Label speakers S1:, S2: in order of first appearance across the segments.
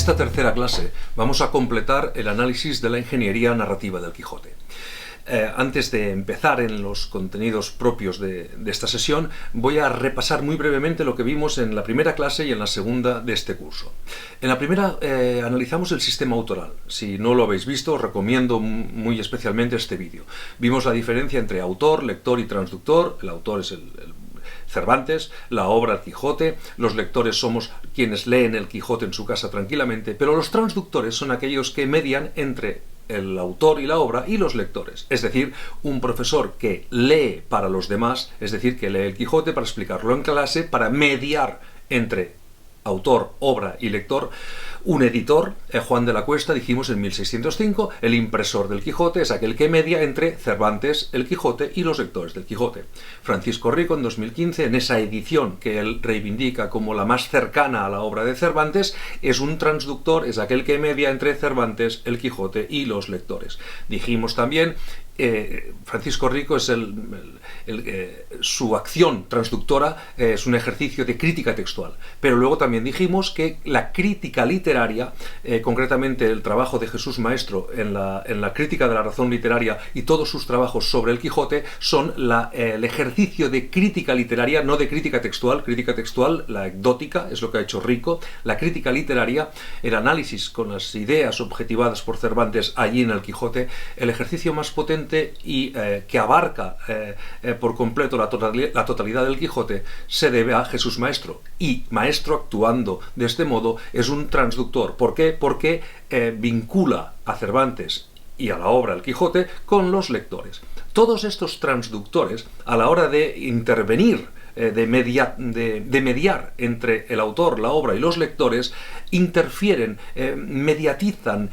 S1: esta tercera clase vamos a completar el análisis de la ingeniería narrativa del Quijote. Antes de empezar en los contenidos propios de esta sesión, voy a repasar muy brevemente lo que vimos en la primera clase y en la segunda de este curso. En la primera analizamos el sistema autoral. Si no lo habéis visto, os recomiendo muy especialmente este vídeo. Vimos la diferencia entre autor, lector y transductor. El autor es el Cervantes, la obra El Quijote, los lectores somos quienes leen el Quijote en su casa tranquilamente, pero los transductores son aquellos que median entre el autor y la obra y los lectores, es decir, un profesor que lee para los demás, es decir, que lee el Quijote para explicarlo en clase, para mediar entre autor, obra y lector. Un editor, Juan de la Cuesta, dijimos en 1605, el impresor del Quijote es aquel que media entre Cervantes, el Quijote y los lectores del Quijote. Francisco Rico, en 2015, en esa edición que él reivindica como la más cercana a la obra de Cervantes, es un transductor, es aquel que media entre Cervantes, el Quijote y los lectores. Dijimos también Francisco Rico es su acción transductora es un ejercicio de crítica textual, pero luego también dijimos que la crítica literaria, concretamente el trabajo de Jesús Maestro en la crítica de la razón literaria y todos sus trabajos sobre el Quijote son el ejercicio de crítica literaria, no de crítica textual, la anecdótica es lo que ha hecho Rico, la crítica literaria, el análisis con las ideas objetivadas por Cervantes allí en el Quijote, el ejercicio más potente y que abarca por completo la totalidad del Quijote se debe a Jesús Maestro, y Maestro, actuando de este modo, es un transductor. ¿Por qué? Porque vincula a Cervantes y a la obra El Quijote con los lectores. Todos estos transductores, a la hora de intervenir, de mediar entre el autor, la obra y los lectores, interfieren, mediatizan,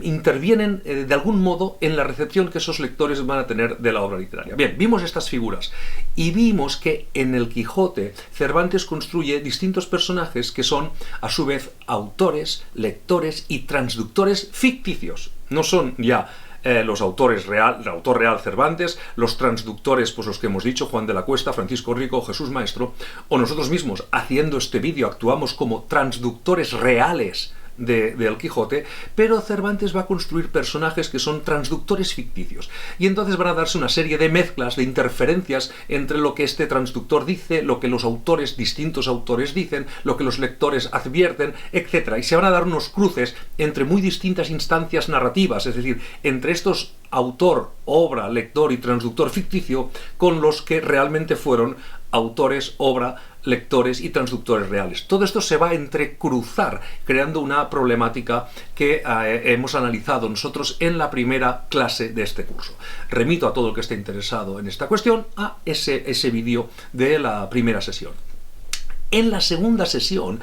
S1: intervienen de algún modo en la recepción que esos lectores van a tener de la obra literaria. Bien, vimos estas figuras y vimos que en el Quijote Cervantes construye distintos personajes que son a su vez autores, lectores y transductores ficticios. No son ya los autores el autor real Cervantes, los transductores, pues los que hemos dicho, Juan de la Cuesta, Francisco Rico, Jesús Maestro, o nosotros mismos haciendo este vídeo actuamos como transductores reales del Quijote, pero Cervantes va a construir personajes que son transductores ficticios, y entonces van a darse una serie de mezclas, de interferencias entre lo que este transductor dice, lo que los autores, distintos autores dicen, lo que los lectores advierten, etc. Y se van a dar unos cruces entre muy distintas instancias narrativas, es decir, entre estos autor, obra, lector y transductor ficticio con los que realmente fueron autores, obra, lectores y transductores reales. Todo esto se va a entrecruzar, creando una problemática que hemos analizado nosotros en la primera clase de este curso. Remito a todo el que esté interesado en esta cuestión a ese vídeo de la primera sesión. En la segunda sesión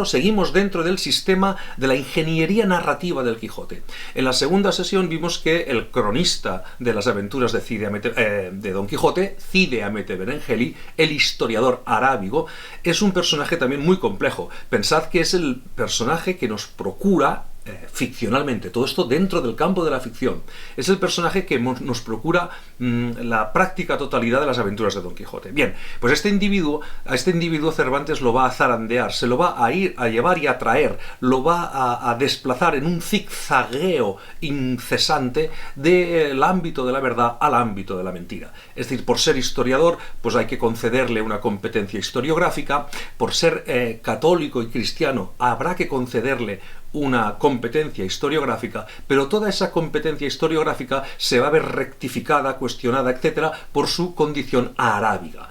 S1: seguimos dentro del sistema de la ingeniería narrativa del Quijote. En la segunda sesión vimos que el cronista de las aventuras de Don Quijote, Cide Hamete Benengeli, el historiador arábigo, es un personaje también muy complejo. Pensad que es el personaje que nos procura ficcionalmente, todo esto dentro del campo de la ficción. Es el personaje que nos procura la práctica totalidad de las aventuras de Don Quijote. Bien, pues a este individuo Cervantes lo va a zarandear, se lo va a llevar y a traer, lo va a desplazar en un zigzagueo incesante del ámbito de la verdad al ámbito de la mentira. Es decir, por ser historiador, pues hay que concederle una competencia historiográfica, por ser católico y cristiano, habrá que concederle una competencia historiográfica, pero toda esa competencia historiográfica se va a ver rectificada, cuestionada, etcétera, por su condición arábiga.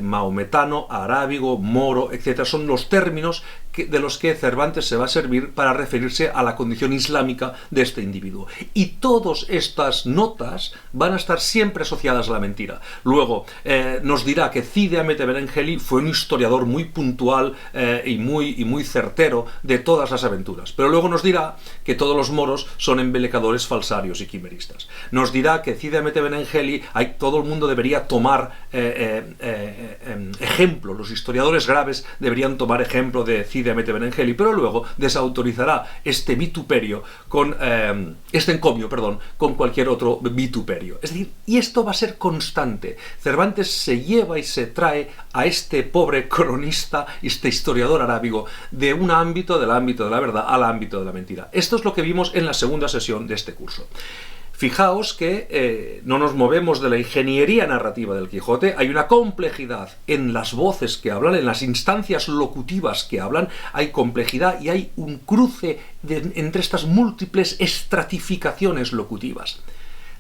S1: Maometano, arábigo, moro, etcétera, son los términos de los que Cervantes se va a servir para referirse a la condición islámica de este individuo. Y todas estas notas van a estar siempre asociadas a la mentira. Luego, nos dirá que Cide Hamete Benengeli fue un historiador muy puntual y muy certero de todas las aventuras. Pero luego nos dirá que todos los moros son embelecadores, falsarios y quimeristas. Nos dirá que Cide Hamete Benengeli, todo el mundo debería tomar ejemplo, los historiadores graves deberían tomar ejemplo de Cide Cide Hamete Benengeli, pero luego desautorizará este vituperio con este encomio, perdón, con cualquier otro vituperio. Es decir, y esto va a ser constante. Cervantes se lleva y se trae a este pobre cronista, este historiador arábigo, de un ámbito, del ámbito de la verdad, al ámbito de la mentira. Esto es lo que vimos en la segunda sesión de este curso. Fijaos que no nos movemos de la ingeniería narrativa del Quijote, hay una complejidad en las voces que hablan, en las instancias locutivas que hablan, hay complejidad y hay un cruce entre estas múltiples estratificaciones locutivas.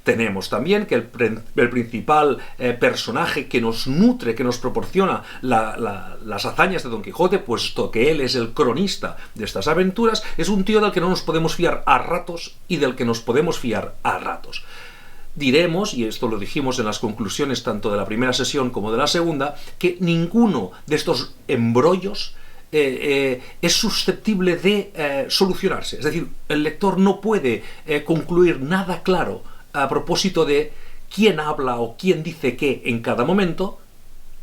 S1: Tenemos también que el principal personaje que nos nutre, que nos proporciona las hazañas de Don Quijote, puesto que él es el cronista de estas aventuras, es un tío del que no nos podemos fiar a ratos y del que nos podemos fiar a ratos. Diremos, y esto lo dijimos en las conclusiones tanto de la primera sesión como de la segunda, que ninguno de estos embrollos es susceptible de solucionarse. Es decir, el lector no puede concluir nada claro a propósito de quién habla o quién dice qué en cada momento,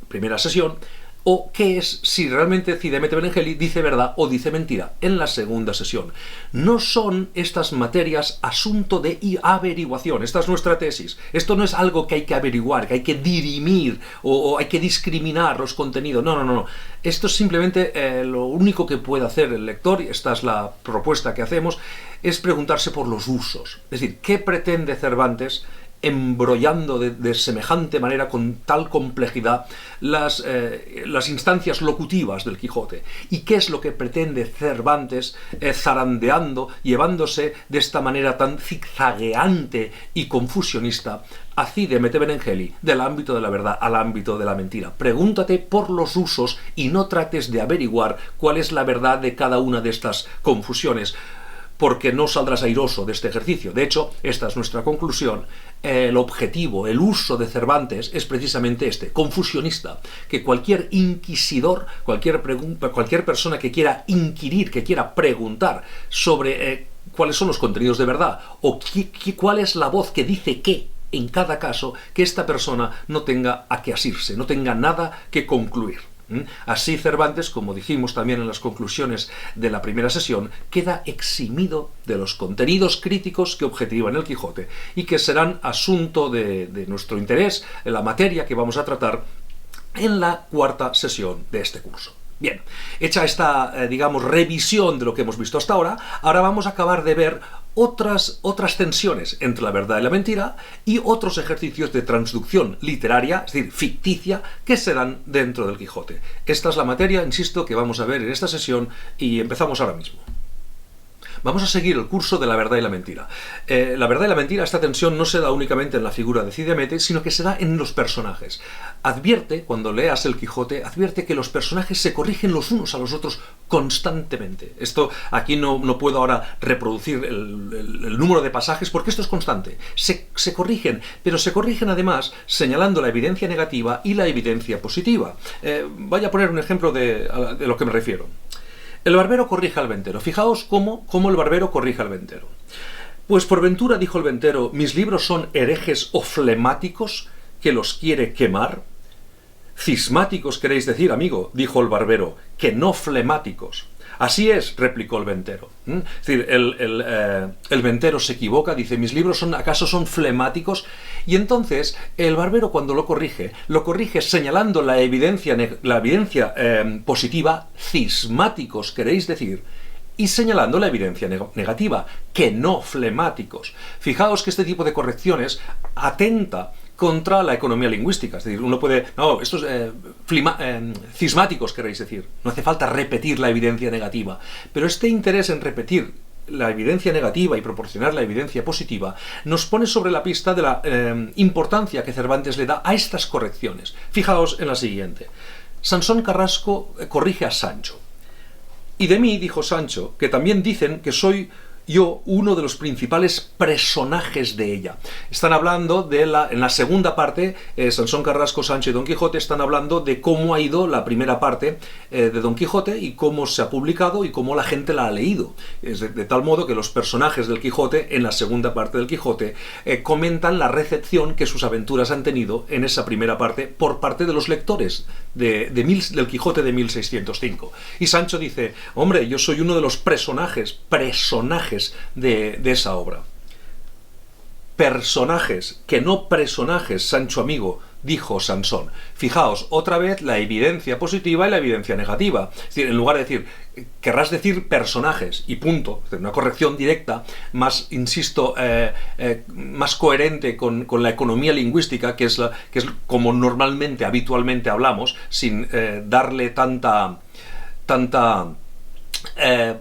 S1: primera sesión, o qué es, si realmente Cide Hamete Benengeli dice verdad o dice mentira, en la segunda sesión. No son estas materias asunto de averiguación, esta es nuestra tesis. Esto no es algo que hay que averiguar, que hay que dirimir o hay que discriminar los contenidos. No, no, no. Esto es simplemente lo único que puede hacer el lector, y esta es la propuesta que hacemos, es preguntarse por los usos. Es decir, ¿qué pretende Cervantes embrollando de semejante manera, con tal complejidad, las instancias locutivas del Quijote? ¿Y qué es lo que pretende Cervantes zarandeando, llevándose de esta manera tan zigzagueante y confusionista a Cide Hamete Benengeli, del ámbito de la verdad al ámbito de la mentira? Pregúntate por los usos y no trates de averiguar cuál es la verdad de cada una de estas confusiones, porque no saldrás airoso de este ejercicio. De hecho, esta es nuestra conclusión. El objetivo, el uso de Cervantes es precisamente este, confusionista, que cualquier inquisidor, cualquier persona que quiera inquirir, que quiera preguntar sobre cuáles son los contenidos de verdad, o cuál es la voz que dice qué en cada caso, que esta persona no tenga a qué asirse, no tenga nada que concluir. Así Cervantes, como dijimos también en las conclusiones de la primera sesión, queda eximido de los contenidos críticos que objetivan el Quijote y que serán asunto de nuestro interés en la materia que vamos a tratar en la cuarta sesión de este curso. Bien, hecha esta, digamos, revisión de lo que hemos visto hasta ahora, ahora vamos a acabar de ver otras tensiones entre la verdad y la mentira y otros ejercicios de transducción literaria, es decir, ficticia, que se dan dentro del Quijote. Esta es la materia, insisto, que vamos a ver en esta sesión y empezamos ahora mismo. Vamos a seguir el curso de la verdad y la mentira. La verdad y la mentira, esta tensión no se da únicamente en la figura de Cide Hamete, sino que se da en los personajes. Advierte, cuando leas el Quijote, advierte que los personajes se corrigen los unos a los otros constantemente. Esto aquí no puedo ahora reproducir el número de pasajes porque esto es constante. Se corrigen, pero se corrigen además señalando la evidencia negativa y la evidencia positiva. Voy a poner un ejemplo de lo que me refiero. El barbero corrige al ventero. Fijaos cómo el barbero corrige al ventero. Pues por ventura, dijo el ventero, mis libros son herejes o flemáticos que los quiere quemar. Cismáticos queréis decir, amigo, dijo el barbero, que no flemáticos. Así es, replicó el ventero. Es decir, el ventero se equivoca, dice, mis libros acaso son flemáticos, y entonces el barbero, cuando lo corrige señalando la evidencia positiva, cismáticos queréis decir, y señalando la evidencia negativa, que no flemáticos. Fijaos que este tipo de correcciones atenta contra la economía lingüística. Es decir, uno puede... No, estos cismáticos queréis decir. No hace falta repetir la evidencia negativa. Pero este interés en repetir la evidencia negativa y proporcionar la evidencia positiva nos pone sobre la pista de la importancia que Cervantes le da a estas correcciones. Fijaos en la siguiente. Sansón Carrasco corrige a Sancho. Y de mí, dijo Sancho, que también dicen que soy uno de los principales personajes de ella. Están hablando en la segunda parte, Sansón Carrasco, Sancho y Don Quijote están hablando de cómo ha ido la primera parte de Don Quijote y cómo se ha publicado y cómo la gente la ha leído. Es de tal modo que los personajes del Quijote, en la segunda parte del Quijote, comentan la recepción que sus aventuras han tenido en esa primera parte por parte de los lectores del Quijote de 1605. Y Sancho dice, hombre, yo soy uno de los personajes de esa obra. Personajes, que no personajes, Sancho amigo, dijo Sansón. Fijaos, otra vez la evidencia positiva y la evidencia negativa. Es decir, en lugar de decir, querrás decir personajes y punto, una corrección directa, más, insisto, más coherente con la economía lingüística, que es como normalmente, habitualmente hablamos, sin darle tanta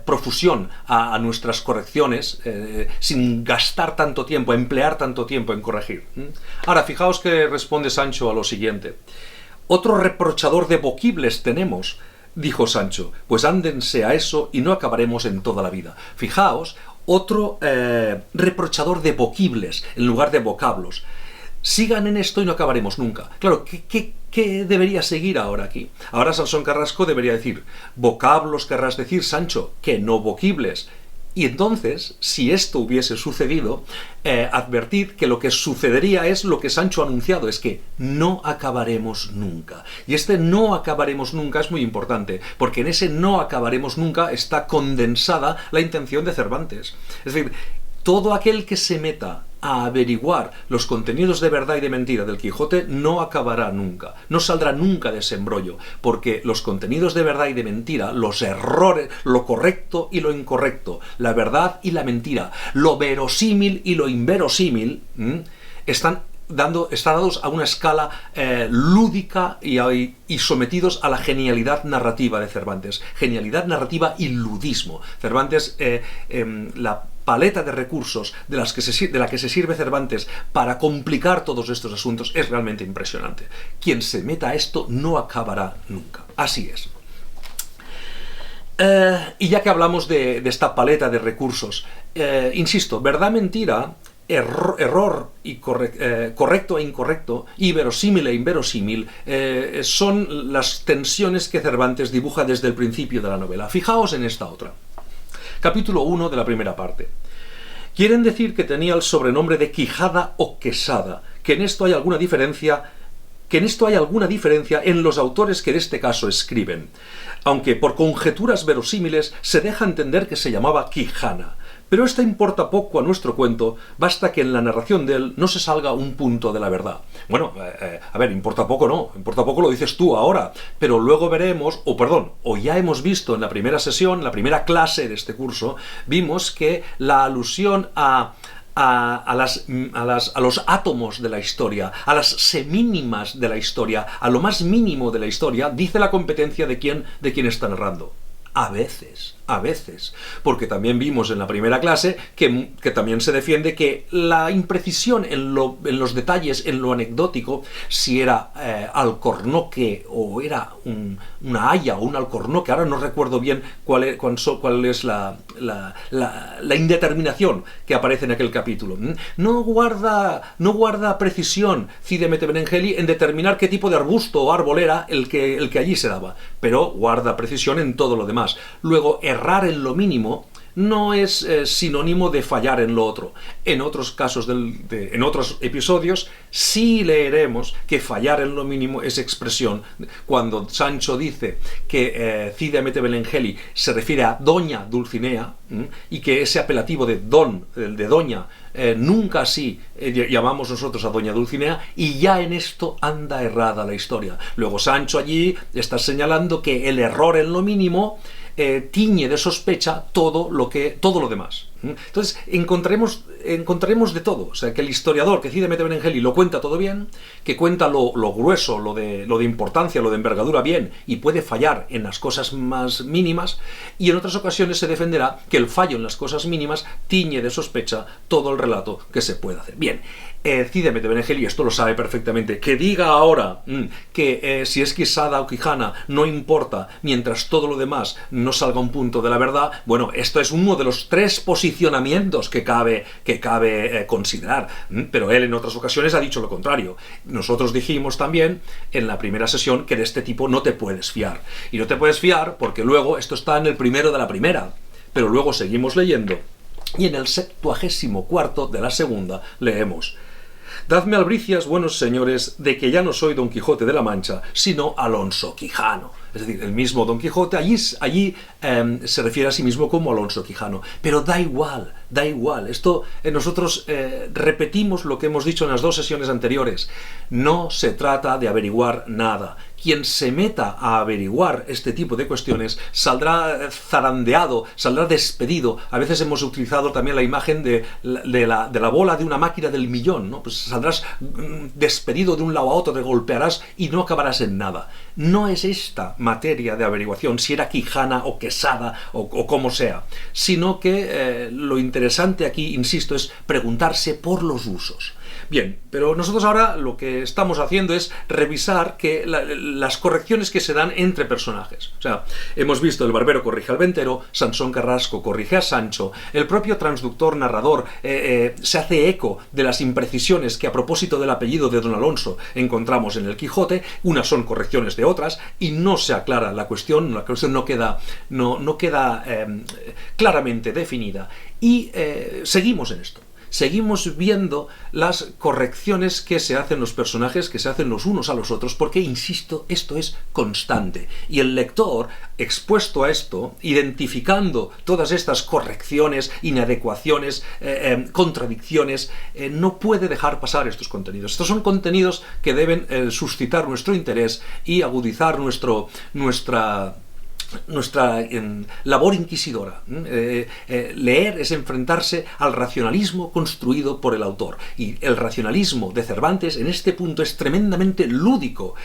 S1: profusión a nuestras correcciones, sin gastar tanto tiempo, emplear tanto tiempo en corregir. Ahora, fijaos que responde Sancho a lo siguiente. Otro reprochador de voquibles tenemos, dijo Sancho, pues ándense a eso y no acabaremos en toda la vida. Fijaos, otro reprochador de voquibles en lugar de vocablos. Sigan en esto y no acabaremos nunca. Claro, ¿qué debería seguir ahora aquí? Ahora Sansón Carrasco debería decir, vocablos querrás decir, Sancho, que no voquibles. Y entonces, si esto hubiese sucedido, advertid que lo que sucedería es lo que Sancho ha anunciado, es que no acabaremos nunca. Y este no acabaremos nunca es muy importante, porque en ese no acabaremos nunca está condensada la intención de Cervantes. Es decir, todo aquel que se meta a averiguar los contenidos de verdad y de mentira del Quijote no acabará nunca, no saldrá nunca de ese embrollo, porque los contenidos de verdad y de mentira, los errores, lo correcto y lo incorrecto, la verdad y la mentira, lo verosímil y lo inverosímil, están dados a una escala lúdica y sometidos a la genialidad narrativa de Cervantes. Genialidad narrativa y ludismo. Cervantes, la paleta de recursos de la que se sirve Cervantes para complicar todos estos asuntos es realmente impresionante. Quien se meta a esto no acabará nunca. Así es. Y ya que hablamos de esta paleta de recursos, insisto, verdad-mentira, error y correcto e incorrecto, y verosímil e inverosímil, son las tensiones que Cervantes dibuja desde el principio de la novela. Fijaos en esta otra. Capítulo 1 de la primera parte. Quieren decir que tenía el sobrenombre de Quijada o Quesada, que en esto hay alguna diferencia en los autores que en este caso escriben, aunque por conjeturas verosímiles se deja entender que se llamaba Quijana. Pero esto importa poco a nuestro cuento, basta que en la narración de él no se salga un punto de la verdad. Bueno, a ver, importa poco no, importa poco lo dices tú ahora, pero luego veremos, o ya hemos visto en la primera sesión, la primera clase de este curso, vimos que la alusión a los átomos de la historia, a las semínimas de la historia, a lo más mínimo de la historia, dice la competencia de quién está narrando. A veces, porque también vimos en la primera clase que también se defiende que la imprecisión en los detalles, en lo anecdótico, si era alcornoque o era una haya o un alcornoque, ahora no recuerdo bien cuál es la indeterminación que aparece en aquel capítulo. No guarda precisión Cide Mete Benengeli en determinar qué tipo de arbusto o árbol era el que allí se daba, pero guarda precisión en todo lo demás. Luego, errar en lo mínimo no es sinónimo de fallar en lo otro. En otros casos, en otros episodios, sí leeremos que fallar en lo mínimo es expresión. Cuando Sancho dice que Cide Mete Benengeli se refiere a Doña Dulcinea, y que ese apelativo de Doña, nunca así llamamos nosotros a Doña Dulcinea, y ya en esto anda errada la historia. Luego Sancho allí está señalando que el error en lo mínimo tiñe de sospecha todo lo demás. Entonces encontraremos de todo, o sea, que el historiador que Cide Mete Benengeli lo cuenta todo bien, que cuenta lo grueso, lo de importancia, lo de envergadura bien, y puede fallar en las cosas más mínimas, y en otras ocasiones se defenderá que el fallo en las cosas mínimas tiñe de sospecha todo el relato que se puede hacer. Bien, Cide Mete Benengeli esto lo sabe perfectamente. Que diga ahora que si es Quesada o Quijana no importa mientras todo lo demás no salga un punto de la verdad, bueno, esto es uno de los tres posiciones posicionamientos que cabe considerar. Pero él en otras ocasiones ha dicho lo contrario. Nosotros dijimos también en la primera sesión que de este tipo no te puedes fiar. Y no te puedes fiar porque luego esto está en el primero de la primera. Pero luego seguimos leyendo. Y en el 74º de la segunda leemos: Dadme albricias, buenos señores, de que ya no soy Don Quijote de la Mancha, sino Alonso Quijano. Es decir, el mismo Don Quijote allí se refiere a sí mismo como Alonso Quijano. Pero da igual, da igual. Esto nosotros repetimos lo que hemos dicho en las 2 sesiones anteriores. No se trata de averiguar nada. Quien se meta a averiguar este tipo de cuestiones saldrá zarandeado, saldrá despedido. A veces hemos utilizado también la imagen de la bola de una máquina del millón, ¿no? Pues saldrás despedido de un lado a otro, te golpearás y no acabarás en nada. No es esta materia de averiguación, si era Quijana o Quesada o como sea, sino que lo interesante aquí, insisto, es preguntarse por los usos. Bien, pero nosotros ahora lo que estamos haciendo es revisar las correcciones que se dan entre personajes. O sea, hemos visto el barbero corrige al ventero, Sansón Carrasco corrige a Sancho, el propio transductor narrador se hace eco de las imprecisiones que a propósito del apellido de Don Alonso encontramos en el Quijote. Unas son correcciones de otras y no se aclara la cuestión no queda claramente definida. Y seguimos en esto. Seguimos viendo las correcciones que se hacen los personajes, que se hacen los unos a los otros, porque, insisto, esto es constante. Y el lector, expuesto a esto, identificando todas estas correcciones, inadecuaciones, contradicciones, no puede dejar pasar estos contenidos. Estos son contenidos que deben suscitar nuestro interés y agudizar nuestra labor inquisidora. Leer es enfrentarse al racionalismo construido por el autor. Y el racionalismo de Cervantes en este punto es tremendamente lúdico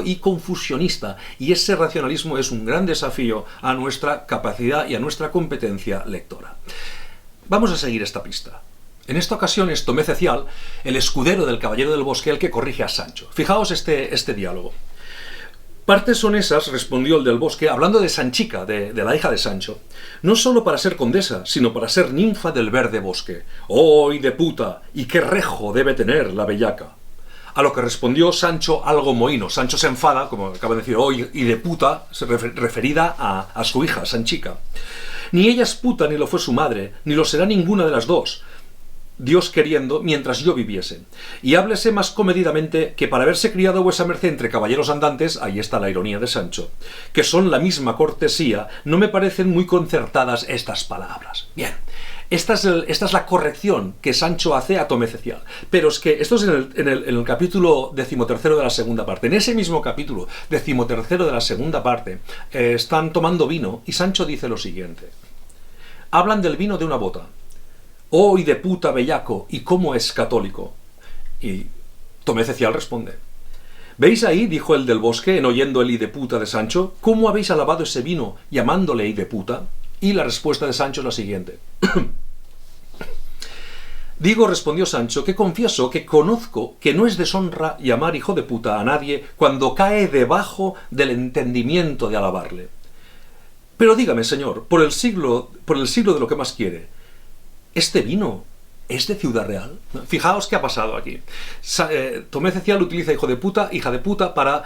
S1: y confusionista. Y ese racionalismo es un gran desafío a nuestra capacidad y a nuestra competencia lectora. Vamos a seguir esta pista. En esta ocasión es Tomé Cecial, el escudero del Caballero del Bosque, el que corrige a Sancho. Fijaos este diálogo. Partes son esas, respondió el del Bosque, hablando de Sanchica, de la hija de Sancho, no solo para ser condesa, sino para ser ninfa del verde bosque. ¡Oh, y de puta! ¿Y qué rejo debe tener la bellaca? A lo que respondió Sancho algo mohíno. Sancho se enfada, como acaba de decir, ¡oh, y de puta!, referida a su hija, Sanchica. Ni ella es puta, ni lo fue su madre, ni lo será ninguna de las dos, Dios queriendo, mientras yo viviese. Y háblese más comedidamente que para haberse criado vuesa merced entre caballeros andantes, ahí está la ironía de Sancho, que son la misma cortesía, no me parecen muy concertadas estas palabras. Bien, esta es la corrección que Sancho hace a Tomé Cecial. Pero es que esto es en el capítulo 13º de la segunda parte. En ese mismo capítulo 13º de la segunda parte están tomando vino y Sancho dice lo siguiente. Hablan del vino de una bota. ¡Oh, y de puta bellaco! ¿Y cómo es católico? Y Tomé Cecial responde. ¿Veis ahí, dijo el del Bosque, en oyendo el y de puta de Sancho, cómo habéis alabado ese vino llamándole y de puta? Y la respuesta de Sancho es la siguiente. Digo, respondió Sancho, que confieso que conozco que no es deshonra llamar hijo de puta a nadie cuando cae debajo del entendimiento de alabarle. Pero dígame, señor, por el siglo de lo que más quiere, ¿este vino es de Ciudad Real? Fijaos qué ha pasado aquí. Tomé Cecial utiliza hija de puta para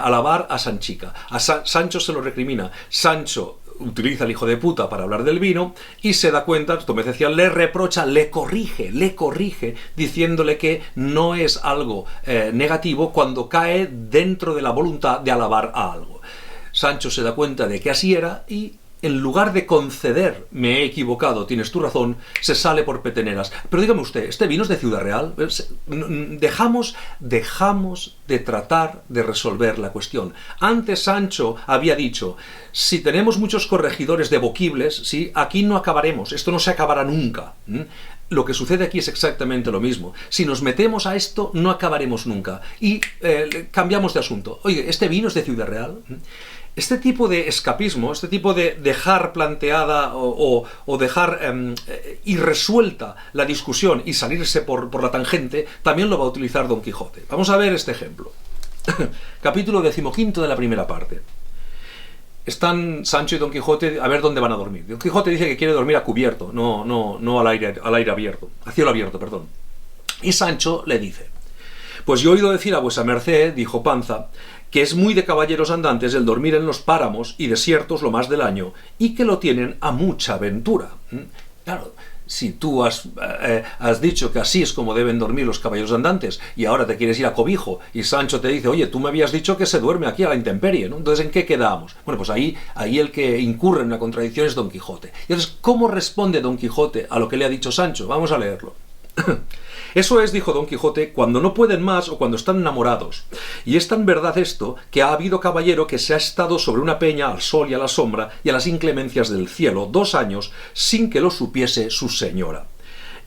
S1: alabar a Sanchica. A Sancho se lo recrimina. Sancho utiliza el hijo de puta para hablar del vino y se da cuenta, Tomé Cecial le reprocha, le corrige, diciéndole que no es algo negativo cuando cae dentro de la voluntad de alabar a algo. Sancho se da cuenta de que así era y en lugar de conceder, me he equivocado, tienes tu razón, se sale por peteneras. Pero dígame usted, ¿este vino es de Ciudad Real? Dejamos de tratar de resolver la cuestión. Antes Sancho había dicho, si tenemos muchos corregidores de voquibles, ¿sí? Aquí no acabaremos, esto no se acabará nunca. Lo que sucede aquí es exactamente lo mismo. Si nos metemos a esto, no acabaremos nunca. Y cambiamos de asunto. Oye, ¿este vino es de Ciudad Real? Este tipo de escapismo, este tipo de dejar planteada o dejar irresuelta la discusión y salirse por la tangente, también lo va a utilizar Don Quijote. Vamos a ver este ejemplo. Capítulo 15 de la primera parte. están Sancho y Don Quijote a ver dónde van a dormir. Don Quijote dice que quiere dormir a cubierto, no al aire abierto, a cielo abierto, perdón. Y Sancho le dice: pues yo he oído decir a vuesa merced, dijo Panza, que es muy de caballeros andantes el dormir en los páramos y desiertos lo más del año, y que lo tienen a mucha ventura. Claro, si tú has dicho que así es como deben dormir los caballeros andantes y ahora te quieres ir a cobijo y Sancho te dice: oye, tú me habías dicho que se duerme aquí a la intemperie, ¿no? Entonces, ¿en qué quedamos? Bueno, pues ahí el que incurre en una contradicción es Don Quijote. Y entonces, ¿cómo responde Don Quijote a lo que le ha dicho Sancho? Vamos a leerlo. Eso es, dijo Don Quijote, cuando no pueden más o cuando están enamorados. Y es tan verdad esto que ha habido caballero que se ha estado sobre una peña al sol y a la sombra y a las inclemencias del cielo 2 años sin que lo supiese su señora.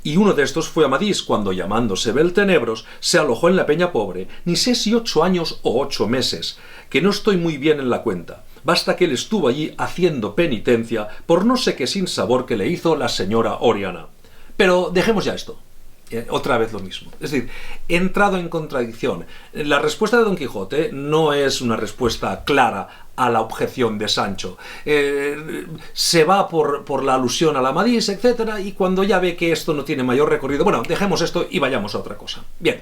S1: Y uno de estos fue Amadís, cuando llamándose Beltenebros se alojó en la peña pobre, ni sé si 8 años o 8 meses, que no estoy muy bien en la cuenta. Basta que él estuvo allí haciendo penitencia por no sé qué sinsabor que le hizo la señora Oriana. Pero dejemos ya esto. Otra vez lo mismo. Es decir, he entrado en contradicción. La respuesta de Don Quijote no es una respuesta clara a la objeción de Sancho. Se va por la alusión a la Amadís, etc. Y cuando ya ve que esto no tiene mayor recorrido, bueno, dejemos esto y vayamos a otra cosa. Bien.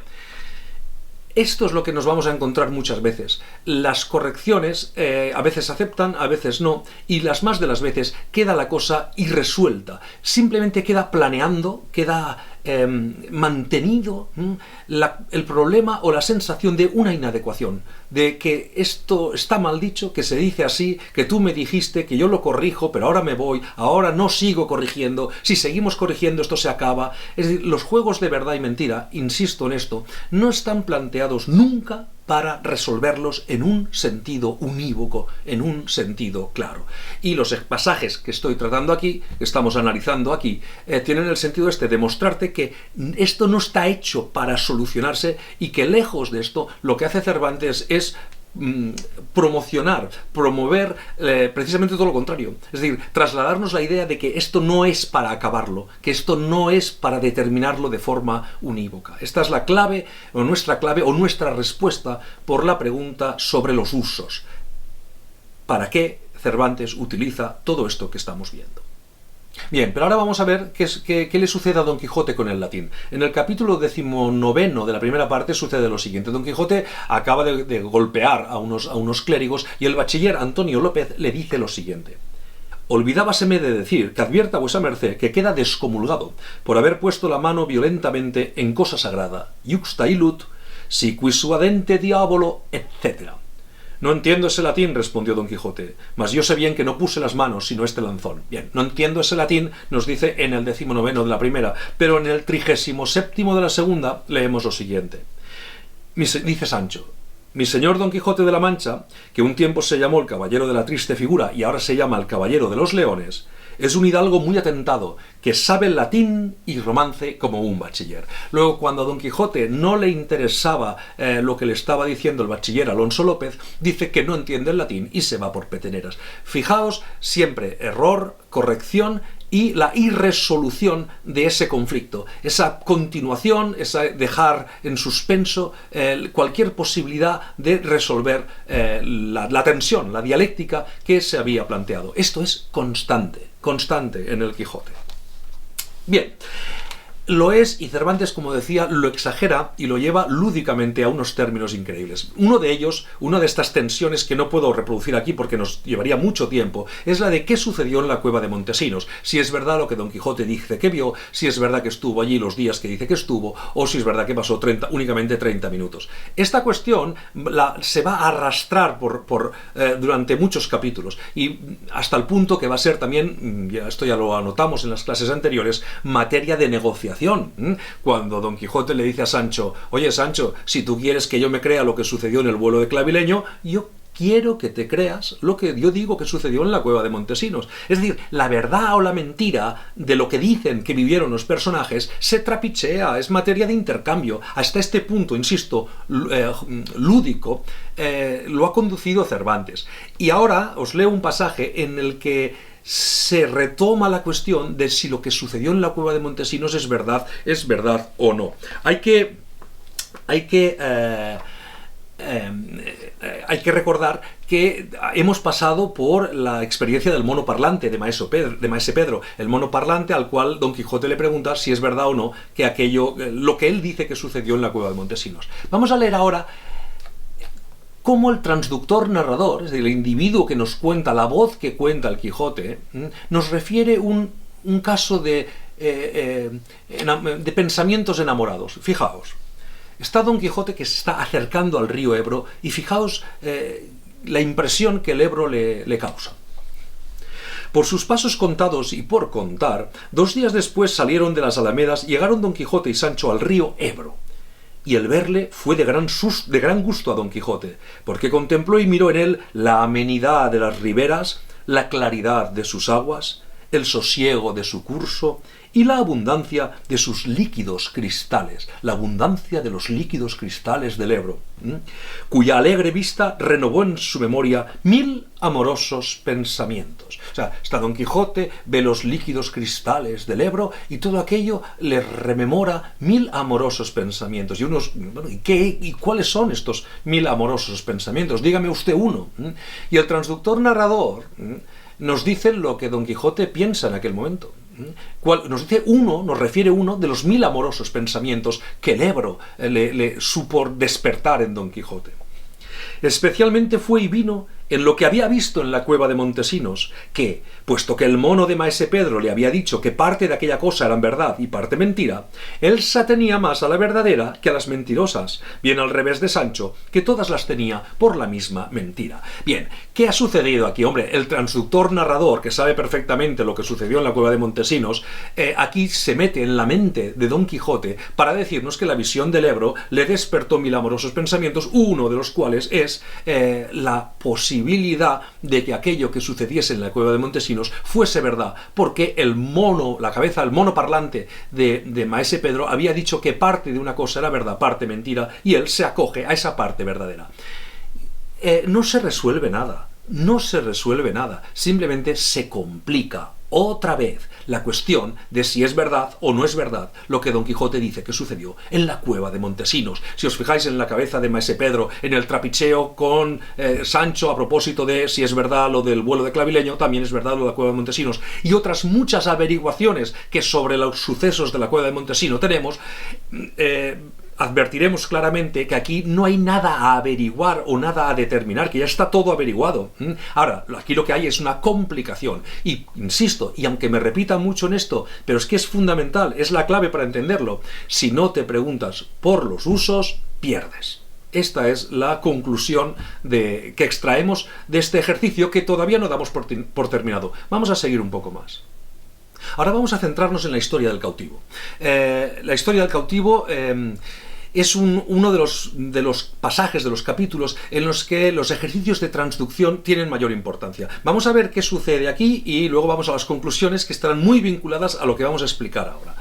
S1: Esto es lo que nos vamos a encontrar muchas veces. Las correcciones a veces aceptan, a veces no, y las más de las veces queda la cosa irresuelta. Simplemente queda planeando, queda mantenido el problema o la sensación de una inadecuación, de que esto está mal dicho, que se dice así, que tú me dijiste, que yo lo corrijo, pero ahora me voy, ahora no sigo corrigiendo, si seguimos corrigiendo esto se acaba. Es decir, los juegos de verdad y mentira, insisto en esto, no están planteados nunca para resolverlos en un sentido unívoco, en un sentido claro. Y los pasajes que estoy tratando aquí, que estamos analizando aquí, tienen el sentido de mostrarte que esto no está hecho para solucionarse y que lejos de esto lo que hace Cervantes es promover precisamente todo lo contrario. Es decir, trasladarnos la idea de que esto no es para acabarlo, que esto no es para determinarlo de forma unívoca. Esta es la clave, o nuestra respuesta por la pregunta sobre los usos. ¿Para qué Cervantes utiliza todo esto que estamos viendo? Bien, pero ahora vamos a ver qué le sucede a Don Quijote con el latín. En el capítulo 19 de la primera parte sucede lo siguiente. Don Quijote acaba de golpear a unos clérigos y el bachiller Antonio López le dice lo siguiente: olvidábaseme de decir que advierta vuesa merced que queda descomulgado por haber puesto la mano violentamente en cosa sagrada, iuxta illut, si quis suadente diabolo, etc. No entiendo ese latín, respondió Don Quijote, mas yo sé bien que no puse las manos sino este lanzón. Bien, no entiendo ese latín, nos dice en el 19 de la primera, pero en el 37 de la segunda leemos lo siguiente. Dice Sancho: mi señor Don Quijote de la Mancha, que un tiempo se llamó el Caballero de la Triste Figura y ahora se llama el Caballero de los Leones, es un hidalgo muy atentado, que sabe latín y romance como un bachiller. Luego, cuando a Don Quijote no le interesaba lo que le estaba diciendo el bachiller Alonso López, dice que no entiende el latín y se va por peteneras. Fijaos, siempre error, corrección y la irresolución de ese conflicto, esa continuación, esa dejar en suspenso cualquier posibilidad de resolver la tensión, la dialéctica que se había planteado. Esto es constante en el Quijote. Bien, lo es, y Cervantes, como decía, lo exagera y lo lleva lúdicamente a unos términos increíbles. Uno de ellos, una de estas tensiones que no puedo reproducir aquí porque nos llevaría mucho tiempo, es la de qué sucedió en la cueva de Montesinos. Si es verdad lo que Don Quijote dice que vio, si es verdad que estuvo allí los días que dice que estuvo, o si es verdad que pasó únicamente 30 minutos. Esta cuestión se va a arrastrar durante muchos capítulos, y hasta el punto que va a ser también, esto ya lo anotamos en las clases anteriores, materia de negociación. Cuando Don Quijote le dice a Sancho: oye Sancho, si tú quieres que yo me crea lo que sucedió en el vuelo de Clavileño, yo quiero que te creas lo que yo digo que sucedió en la cueva de Montesinos. Es decir, la verdad o la mentira de lo que dicen que vivieron los personajes se trapichea, es materia de intercambio. Hasta este punto, insisto, lúdico, lo ha conducido Cervantes. Y ahora os leo un pasaje en el que se retoma la cuestión de si lo que sucedió en la cueva de Montesinos es verdad o no. Hay que hay que recordar que hemos pasado por la experiencia del mono parlante de Maese Pedro, el mono parlante al cual Don Quijote le pregunta si es verdad o no que lo que él dice que sucedió en la cueva de Montesinos. Vamos a leer ahora cómo el transductor narrador, es decir, el individuo que nos cuenta, la voz que cuenta el Quijote, nos refiere un caso de pensamientos enamorados. Fijaos, está Don Quijote que se está acercando al río Ebro y fijaos la impresión que el Ebro le causa. Por sus pasos contados y por contar, 2 días después salieron de las alamedas y llegaron Don Quijote y Sancho al río Ebro. Y el verle fue de gran gusto a Don Quijote, porque contempló y miró en él la amenidad de las riberas, la claridad de sus aguas, el sosiego de su curso y la abundancia de sus líquidos cristales, la abundancia de los líquidos cristales del Ebro, cuya alegre vista renovó en su memoria 1000 amorosos pensamientos. O sea, está Don Quijote, ve los líquidos cristales del Ebro y todo aquello le rememora 1000 amorosos pensamientos. ¿Y cuáles son estos 1000 amorosos pensamientos? Dígame usted uno. Y el transductor narrador nos dice lo que Don Quijote piensa en aquel momento. Nos refiere uno de los 1000 amorosos pensamientos que el Ebro le supo despertar en Don Quijote. Especialmente fue y vino en lo que había visto en la cueva de Montesinos, que, puesto que el mono de Maese Pedro le había dicho que parte de aquella cosa eran verdad y parte mentira, él se atenía más a la verdadera que a las mentirosas, bien al revés de Sancho, que todas las tenía por la misma mentira. Bien, ¿qué ha sucedido aquí? Hombre, el transductor narrador, que sabe perfectamente lo que sucedió en la cueva de Montesinos, aquí se mete en la mente de Don Quijote para decirnos que la visión del Ebro le despertó 1000 amorosos pensamientos, uno de los cuales es la posibilidad de que aquello que sucediese en la cueva de Montesinos fuese verdad, porque la cabeza, el mono parlante de Maese Pedro había dicho que parte de una cosa era verdad, parte mentira, y él se acoge a esa parte verdadera. No se resuelve nada, simplemente se complica otra vez la cuestión de si es verdad o no es verdad lo que Don Quijote dice que sucedió en la cueva de Montesinos. Si os fijáis en la cabeza de Maese Pedro, en el trapicheo con Sancho a propósito de si es verdad lo del vuelo de Clavileño, también es verdad lo de la cueva de Montesinos, y otras muchas averiguaciones que sobre los sucesos de la cueva de Montesinos tenemos, advertiremos claramente que aquí no hay nada a averiguar o nada a determinar, que ya está todo averiguado. Ahora, aquí lo que hay es una complicación. Y, insisto, y aunque me repita mucho en esto, pero es que es fundamental, es la clave para entenderlo, si no te preguntas por los usos, pierdes. Esta es la conclusión que extraemos de este ejercicio que todavía no damos por terminado. Vamos a seguir un poco más. Ahora vamos a centrarnos en la historia del cautivo. La historia del cautivo es uno de los pasajes, de los capítulos en los que los ejercicios de transducción tienen mayor importancia. Vamos a ver qué sucede aquí y luego vamos a las conclusiones que estarán muy vinculadas a lo que vamos a explicar ahora.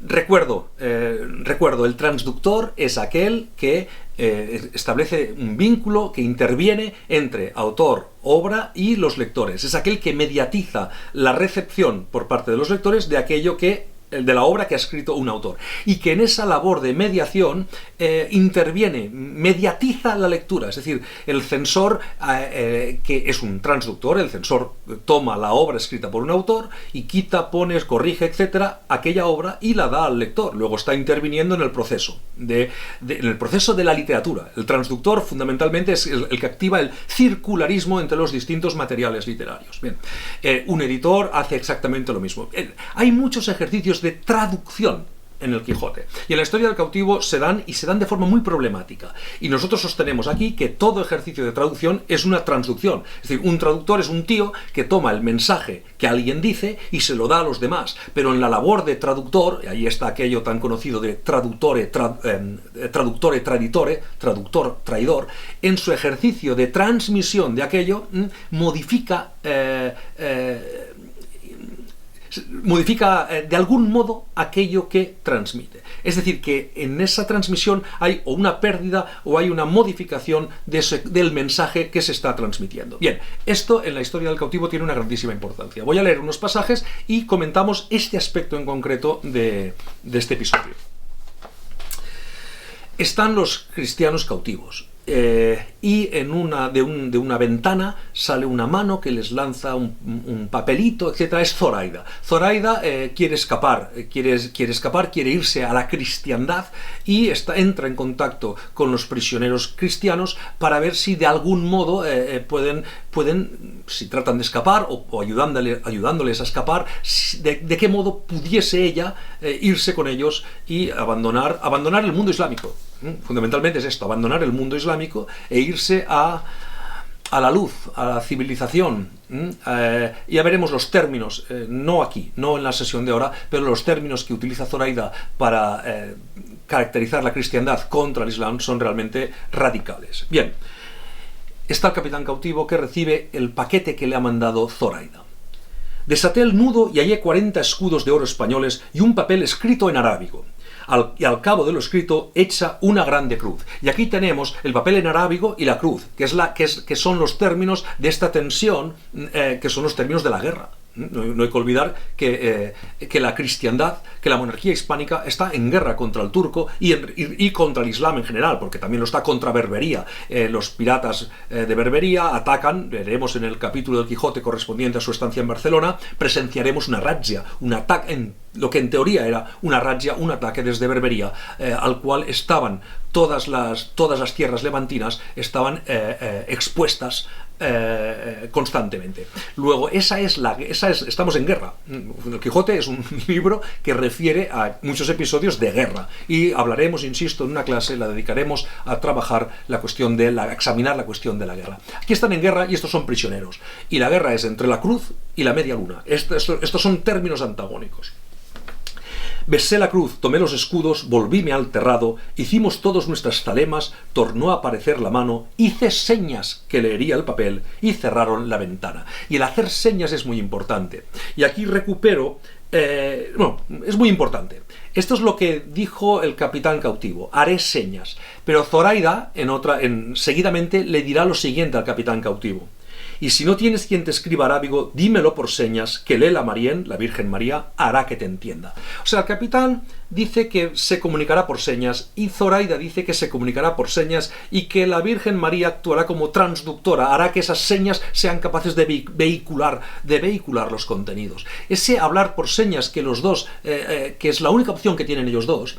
S1: Recuerdo, el transductor es aquel que establece un vínculo que interviene entre autor, obra y los lectores. Es aquel que mediatiza la recepción por parte de los lectores de aquello de la obra que ha escrito un autor, y que en esa labor de mediación interviene, mediatiza la lectura, es decir, el censor, que es un transductor, el censor toma la obra escrita por un autor y quita, pone, corrige, etcétera, aquella obra y la da al lector. Luego está interviniendo en el proceso, en el proceso de la literatura. El transductor fundamentalmente es el que activa el circularismo entre los distintos materiales literarios. Bien, un editor hace exactamente lo mismo. Hay muchos ejercicios de traducción en el Quijote, y en la historia del cautivo se dan de forma muy problemática, y nosotros sostenemos aquí que todo ejercicio de traducción es una transducción. Es decir, un traductor es un tío que toma el mensaje que alguien dice y se lo da a los demás, pero en la labor de traductor, y ahí está aquello tan conocido de traductor traidor, en su ejercicio de transmisión de aquello modifica de algún modo aquello que transmite. Es decir, que en esa transmisión hay o una pérdida o hay una modificación del mensaje que se está transmitiendo. Bien, esto en la historia del cautivo tiene una grandísima importancia. Voy a leer unos pasajes y comentamos este aspecto en concreto de este episodio. Están los cristianos cautivos. y de una ventana sale una mano que les lanza un papelito, etc. Es Zoraida. Zoraida quiere escapar, quiere irse a la cristiandad y entra en contacto con los prisioneros cristianos para ver si de algún modo pueden, si tratan de escapar o ayudándoles a escapar, de qué modo pudiese ella irse con ellos y abandonar el mundo islámico. Fundamentalmente es esto, abandonar el mundo islámico e irse a la luz, a la civilización. Ya veremos los términos, no aquí, no en la sesión de ahora, pero los términos que utiliza Zoraida para caracterizar la cristiandad contra el Islam son realmente radicales. Bien, está el capitán cautivo que recibe el paquete que le ha mandado Zoraida. Desaté el nudo y hallé 40 escudos de oro españoles y un papel escrito en arábigo. Y al cabo de lo escrito hecha una grande cruz. Y aquí tenemos el papel en arábigo y la cruz, que son los términos de esta tensión, que son los términos de la guerra. No hay que olvidar que la cristiandad, que la monarquía hispánica está en guerra contra el turco y contra el Islam en general, porque también lo está contra Berbería. Los piratas de Berbería atacan, veremos en el capítulo del Quijote correspondiente a su estancia en Barcelona, presenciaremos una razzia, un ataque, lo que en teoría era una razzia, un ataque desde Berbería, al cual estaban todas las tierras levantinas estaban expuestas constantemente. Luego, estamos en guerra. El Quijote es un libro que refiere a muchos episodios de guerra y hablaremos, insisto, en una clase la dedicaremos a trabajar examinar la cuestión de la guerra. Aquí están en guerra y estos son prisioneros. Y la guerra es entre la cruz y la media luna. Estos son términos antagónicos. Besé la cruz, tomé los escudos, volvíme al terrado, hicimos todos nuestras zalemas, tornó a aparecer la mano, hice señas que leería el papel y cerraron la ventana. Y el hacer señas es muy importante. Y aquí recupero... es muy importante. Esto es lo que dijo el capitán cautivo, haré señas. Pero Zoraida, seguidamente, le dirá lo siguiente al capitán cautivo. Y si no tienes quien te escriba arábigo, dímelo por señas, que Lela Marién, la Virgen María, hará que te entienda. O sea, el capitán dice que se comunicará por señas y Zoraida dice que se comunicará por señas y que la Virgen María actuará como transductora, hará que esas señas sean capaces de vehicular los contenidos. Ese hablar por señas que los dos, que es la única opción que tienen ellos dos,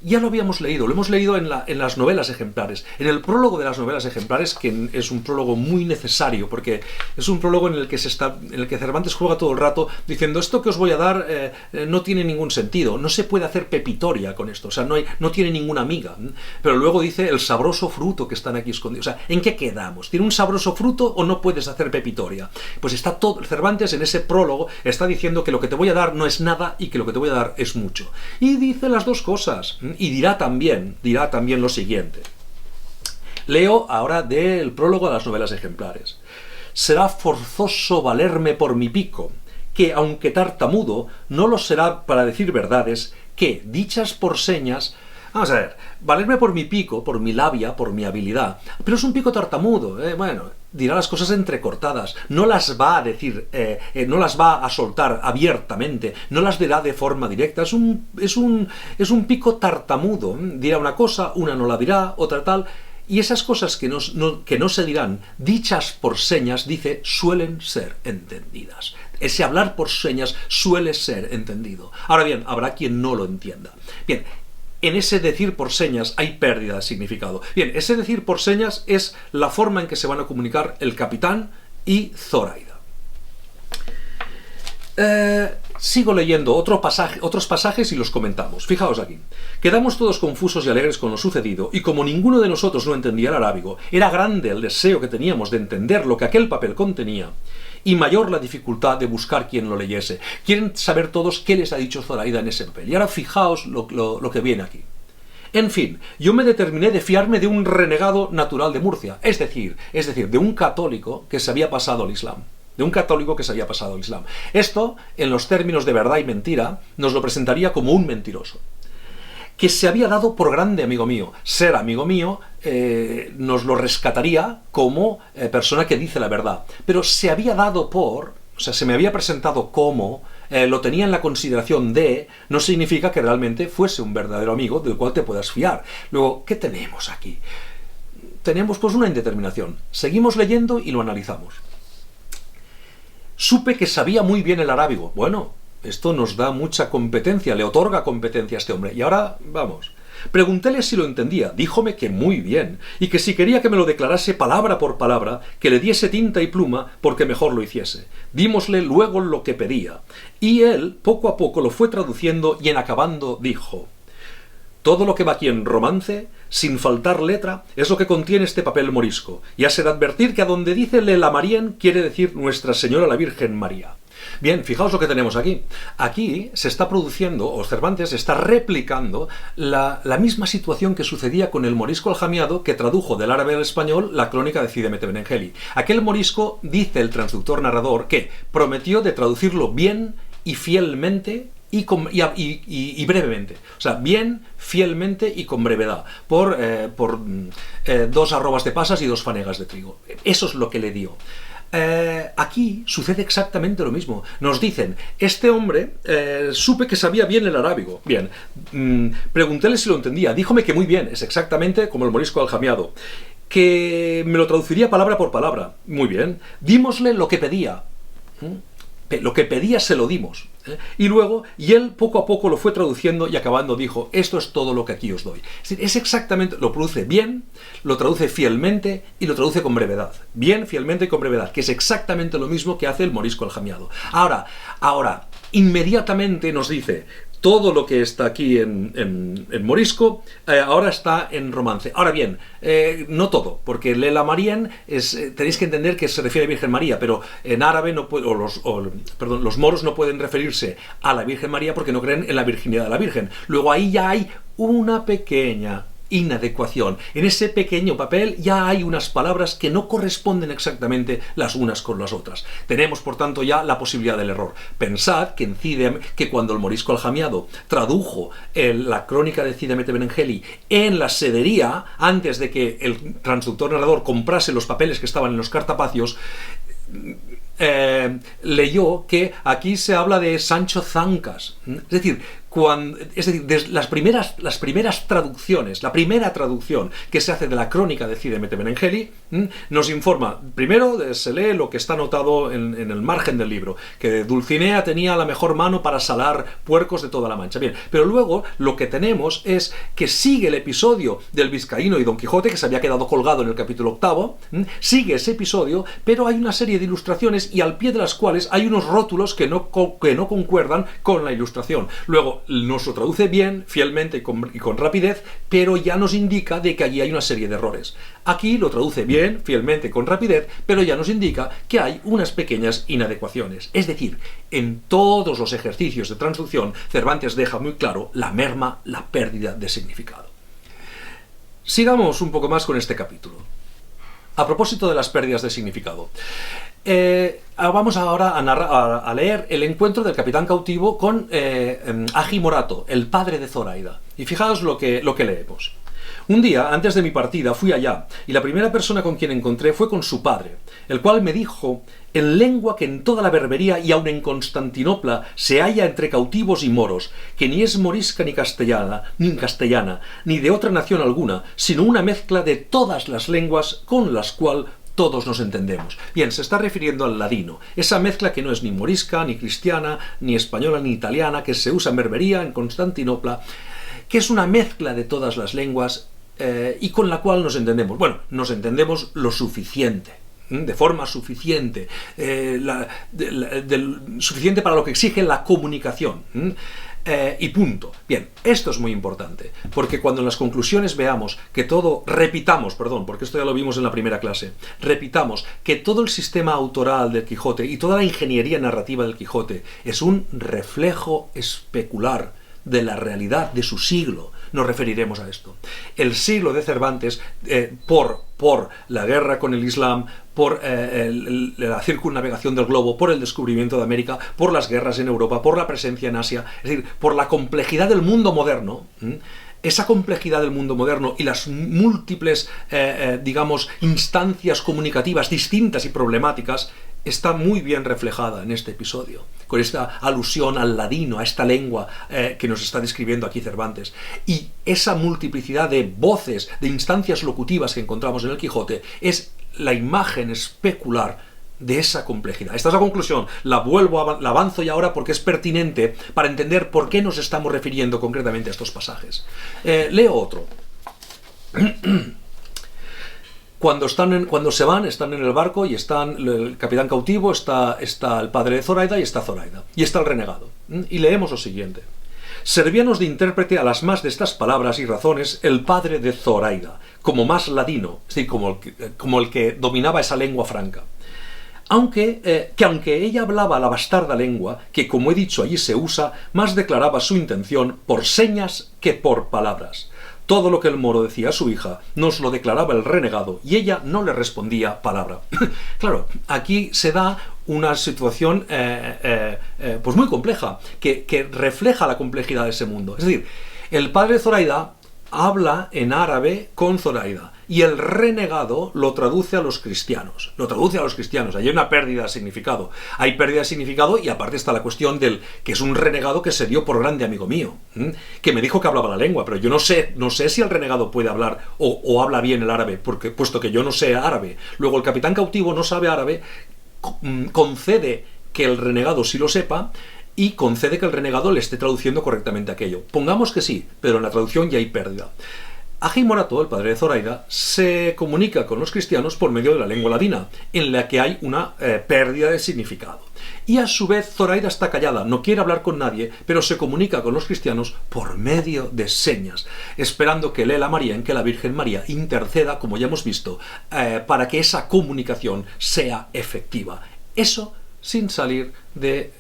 S1: ya lo habíamos leído, lo hemos leído en las novelas ejemplares, en el prólogo de las novelas ejemplares, que es un prólogo muy necesario, porque es un prólogo en el que Cervantes juega todo el rato diciendo esto que os voy a dar no tiene ningún sentido, no se puede hacer pepitoria con esto, o sea, no tiene ninguna amiga, pero luego dice el sabroso fruto que están aquí escondidos, o sea, ¿en qué quedamos? ¿Tiene un sabroso fruto o no puedes hacer pepitoria? Pues está todo, Cervantes en ese prólogo está diciendo que lo que te voy a dar no es nada y que lo que te voy a dar es mucho, y dice las dos cosas. Y dirá también lo siguiente. Leo ahora del prólogo a las novelas ejemplares. Será forzoso valerme por mi pico, que aunque tartamudo, no lo será para decir verdades, que, dichas por señas... Vamos a ver, valerme por mi pico, por mi labia, por mi habilidad, pero es un pico tartamudo, bueno, dirá las cosas entrecortadas, no las va a decir, no las va a soltar abiertamente, no las dirá de forma directa, es un pico tartamudo, dirá una cosa, una no la dirá, otra tal, y esas cosas que no se dirán, dichas por señas, dice, suelen ser entendidas. Ese hablar por señas suele ser entendido. Ahora bien, habrá quien no lo entienda. Bien, en ese decir por señas hay pérdida de significado. Bien, ese decir por señas es la forma en que se van a comunicar el capitán y Zoraida. Sigo leyendo otros pasajes y los comentamos. Fijaos aquí. Quedamos todos confusos y alegres con lo sucedido, y como ninguno de nosotros no entendía el arábigo, era grande el deseo que teníamos de entender lo que aquel papel contenía, y mayor la dificultad de buscar quien lo leyese. Quieren saber todos qué les ha dicho Zoraida en ese papel. Y ahora fijaos lo que viene aquí. En fin, yo me determiné de fiarme de un renegado natural de Murcia, es decir, de un católico que se había pasado al Islam. Esto, en los términos de verdad y mentira, nos lo presentaría como un mentiroso, que se había dado por grande amigo mío. Ser amigo mío nos lo rescataría como persona que dice la verdad. Pero se había dado se me había presentado como, lo tenía en la consideración de, no significa que realmente fuese un verdadero amigo del cual te puedas fiar. Luego, ¿qué tenemos aquí? tenemos pues una indeterminación. Seguimos leyendo y lo analizamos. Supe que sabía muy bien el arábigo. Bueno, esto nos da mucha competencia, le otorga competencia a este hombre. Y ahora, vamos. Preguntéle si lo entendía, díjome que muy bien, y que si quería que me lo declarase palabra por palabra, que le diese tinta y pluma, porque mejor lo hiciese. Dímosle luego lo que pedía, y él poco a poco lo fue traduciendo y en acabando dijo: todo lo que va aquí en romance, sin faltar letra, es lo que contiene este papel morisco, y hase de advertir que a donde dice Le Lamarien quiere decir Nuestra Señora la Virgen María. Bien, fijaos lo que tenemos aquí. Aquí se está produciendo, o Cervantes está replicando la misma situación que sucedía con el morisco aljamiado que tradujo del árabe al español la crónica de Cide Hamete Benengeli. Aquel morisco, dice el transductor narrador, que prometió de traducirlo bien y fielmente y brevemente. O sea, bien, fielmente y con brevedad. Por 2 arrobas de pasas y 2 fanegas de trigo. Eso es lo que le dio. Aquí sucede exactamente lo mismo. Nos dicen, este hombre supe que sabía bien el arábigo. Bien, preguntéle si lo entendía. Díjome que muy bien, es exactamente como el morisco aljamiado. Que me lo traduciría palabra por palabra. Muy bien. Dímosle lo que pedía. Lo que pedía se lo dimos. Y luego, y él poco a poco lo fue traduciendo y acabando dijo: esto es todo lo que aquí os doy. Es decir, es exactamente, lo produce bien, lo traduce fielmente y lo traduce con brevedad. Bien, fielmente y con brevedad, que es exactamente lo mismo que hace el morisco aljamiado. Ahora, inmediatamente nos dice: todo lo que está aquí en morisco ahora está en romance. Ahora bien, no todo, porque Le Lamarien tenéis que entender que se refiere a Virgen María, pero en árabe no puede, los moros no pueden referirse a la Virgen María porque no creen en la virginidad de la Virgen. Luego ahí ya hay una pequeña inadecuación. En ese pequeño papel ya hay unas palabras que no corresponden exactamente las unas con las otras. Tenemos, por tanto, ya la posibilidad del error. Pensad que cuando el morisco aljamiado tradujo la crónica de Cide Hamete Benengeli en la sedería, antes de que el transductor narrador comprase los papeles que estaban en los cartapacios, leyó que aquí se habla de Sancho Zancas. Es decir, las primeras traducciones, la primera traducción que se hace de la crónica de Cide Hamete Benengeli nos informa, primero se lee lo que está anotado en el margen del libro, que Dulcinea tenía la mejor mano para salar puercos de toda la Mancha. Bien, pero luego lo que tenemos es que sigue el episodio del vizcaíno y Don Quijote, que se había quedado colgado en el capítulo 8, sigue ese episodio, pero hay una serie de ilustraciones y al pie de las cuales hay unos rótulos que no concuerdan con la ilustración. Luego nos lo traduce bien, fielmente y con rapidez, pero ya nos indica de que allí hay una serie de errores. Aquí lo traduce bien, fielmente y con rapidez, pero ya nos indica que hay unas pequeñas inadecuaciones. Es decir, en todos los ejercicios de traducción, Cervantes deja muy claro la merma, la pérdida de significado. Sigamos un poco más con este capítulo. A propósito de las pérdidas de significado. Vamos ahora a leer el encuentro del capitán cautivo con Agi Morato, el padre de Zoraida. Y fijaos lo que leemos. Un día, antes de mi partida, fui allá, y la primera persona con quien encontré fue con su padre, el cual me dijo, en lengua que en toda la Berbería y aun en Constantinopla se halla entre cautivos y moros, que ni es morisca ni castellana, ni de otra nación alguna, sino una mezcla de todas las lenguas con las cuales todos nos entendemos. Bien, se está refiriendo al ladino, esa mezcla que no es ni morisca, ni cristiana, ni española, ni italiana, que se usa en Berbería, en Constantinopla, que es una mezcla de todas las lenguas y con la cual nos entendemos. Bueno, nos entendemos lo suficiente, de forma suficiente, suficiente para lo que exige la comunicación. Y punto. Bien, esto es muy importante, porque cuando en las conclusiones veamos que porque esto ya lo vimos en la primera clase, repitamos que todo el sistema autoral del Quijote y toda la ingeniería narrativa del Quijote es un reflejo especular de la realidad de su siglo, nos referiremos a esto. El siglo de Cervantes, por la guerra con el Islam, por la circunnavegación del globo, por el descubrimiento de América, por las guerras en Europa, por la presencia en Asia, es decir, por la complejidad del mundo moderno, esa complejidad del mundo moderno y las múltiples, instancias comunicativas distintas y problemáticas, está muy bien reflejada en este episodio, con esta alusión al ladino, a esta lengua que nos está describiendo aquí Cervantes. Y esa multiplicidad de voces, de instancias locutivas que encontramos en el Quijote, es la imagen especular de esa complejidad. Esta es la conclusión, la avanzo ya ahora porque es pertinente para entender por qué nos estamos refiriendo concretamente a estos pasajes. Leo otro. Cuando se van, están en el barco y están el capitán cautivo, está el padre de Zoraida y está Zoraida. Y está el renegado. Y leemos lo siguiente. Servíanos de intérprete a las más de estas palabras y razones el padre de Zoraida, como más ladino, es decir, como el que dominaba esa lengua franca. Aunque ella hablaba la bastarda lengua, que como he dicho allí se usa, más declaraba su intención por señas que por palabras. Todo lo que el moro decía a su hija nos lo declaraba el renegado y ella no le respondía palabra. Claro, aquí se da una situación pues muy compleja, que refleja la complejidad de ese mundo. Es decir, el padre de Zoraida habla en árabe con Zoraida y el renegado lo traduce a los cristianos. Hay una pérdida de significado. Hay pérdida de significado y aparte está la cuestión del que es un renegado que se dio por grande amigo mío, que me dijo que hablaba la lengua, pero yo no sé si el renegado puede hablar o habla bien el árabe, puesto que yo no sé árabe. Luego el capitán cautivo no sabe árabe, concede que el renegado sí lo sepa y concede que el renegado le esté traduciendo correctamente aquello. Pongamos que sí, pero en la traducción ya hay pérdida. Agi Morato, el padre de Zoraida, se comunica con los cristianos por medio de la lengua ladina, en la que hay una pérdida de significado. Y a su vez Zoraida está callada, no quiere hablar con nadie, pero se comunica con los cristianos por medio de señas, esperando que Lela María, en que la Virgen María interceda, como ya hemos visto, para que esa comunicación sea efectiva. Eso sin salir del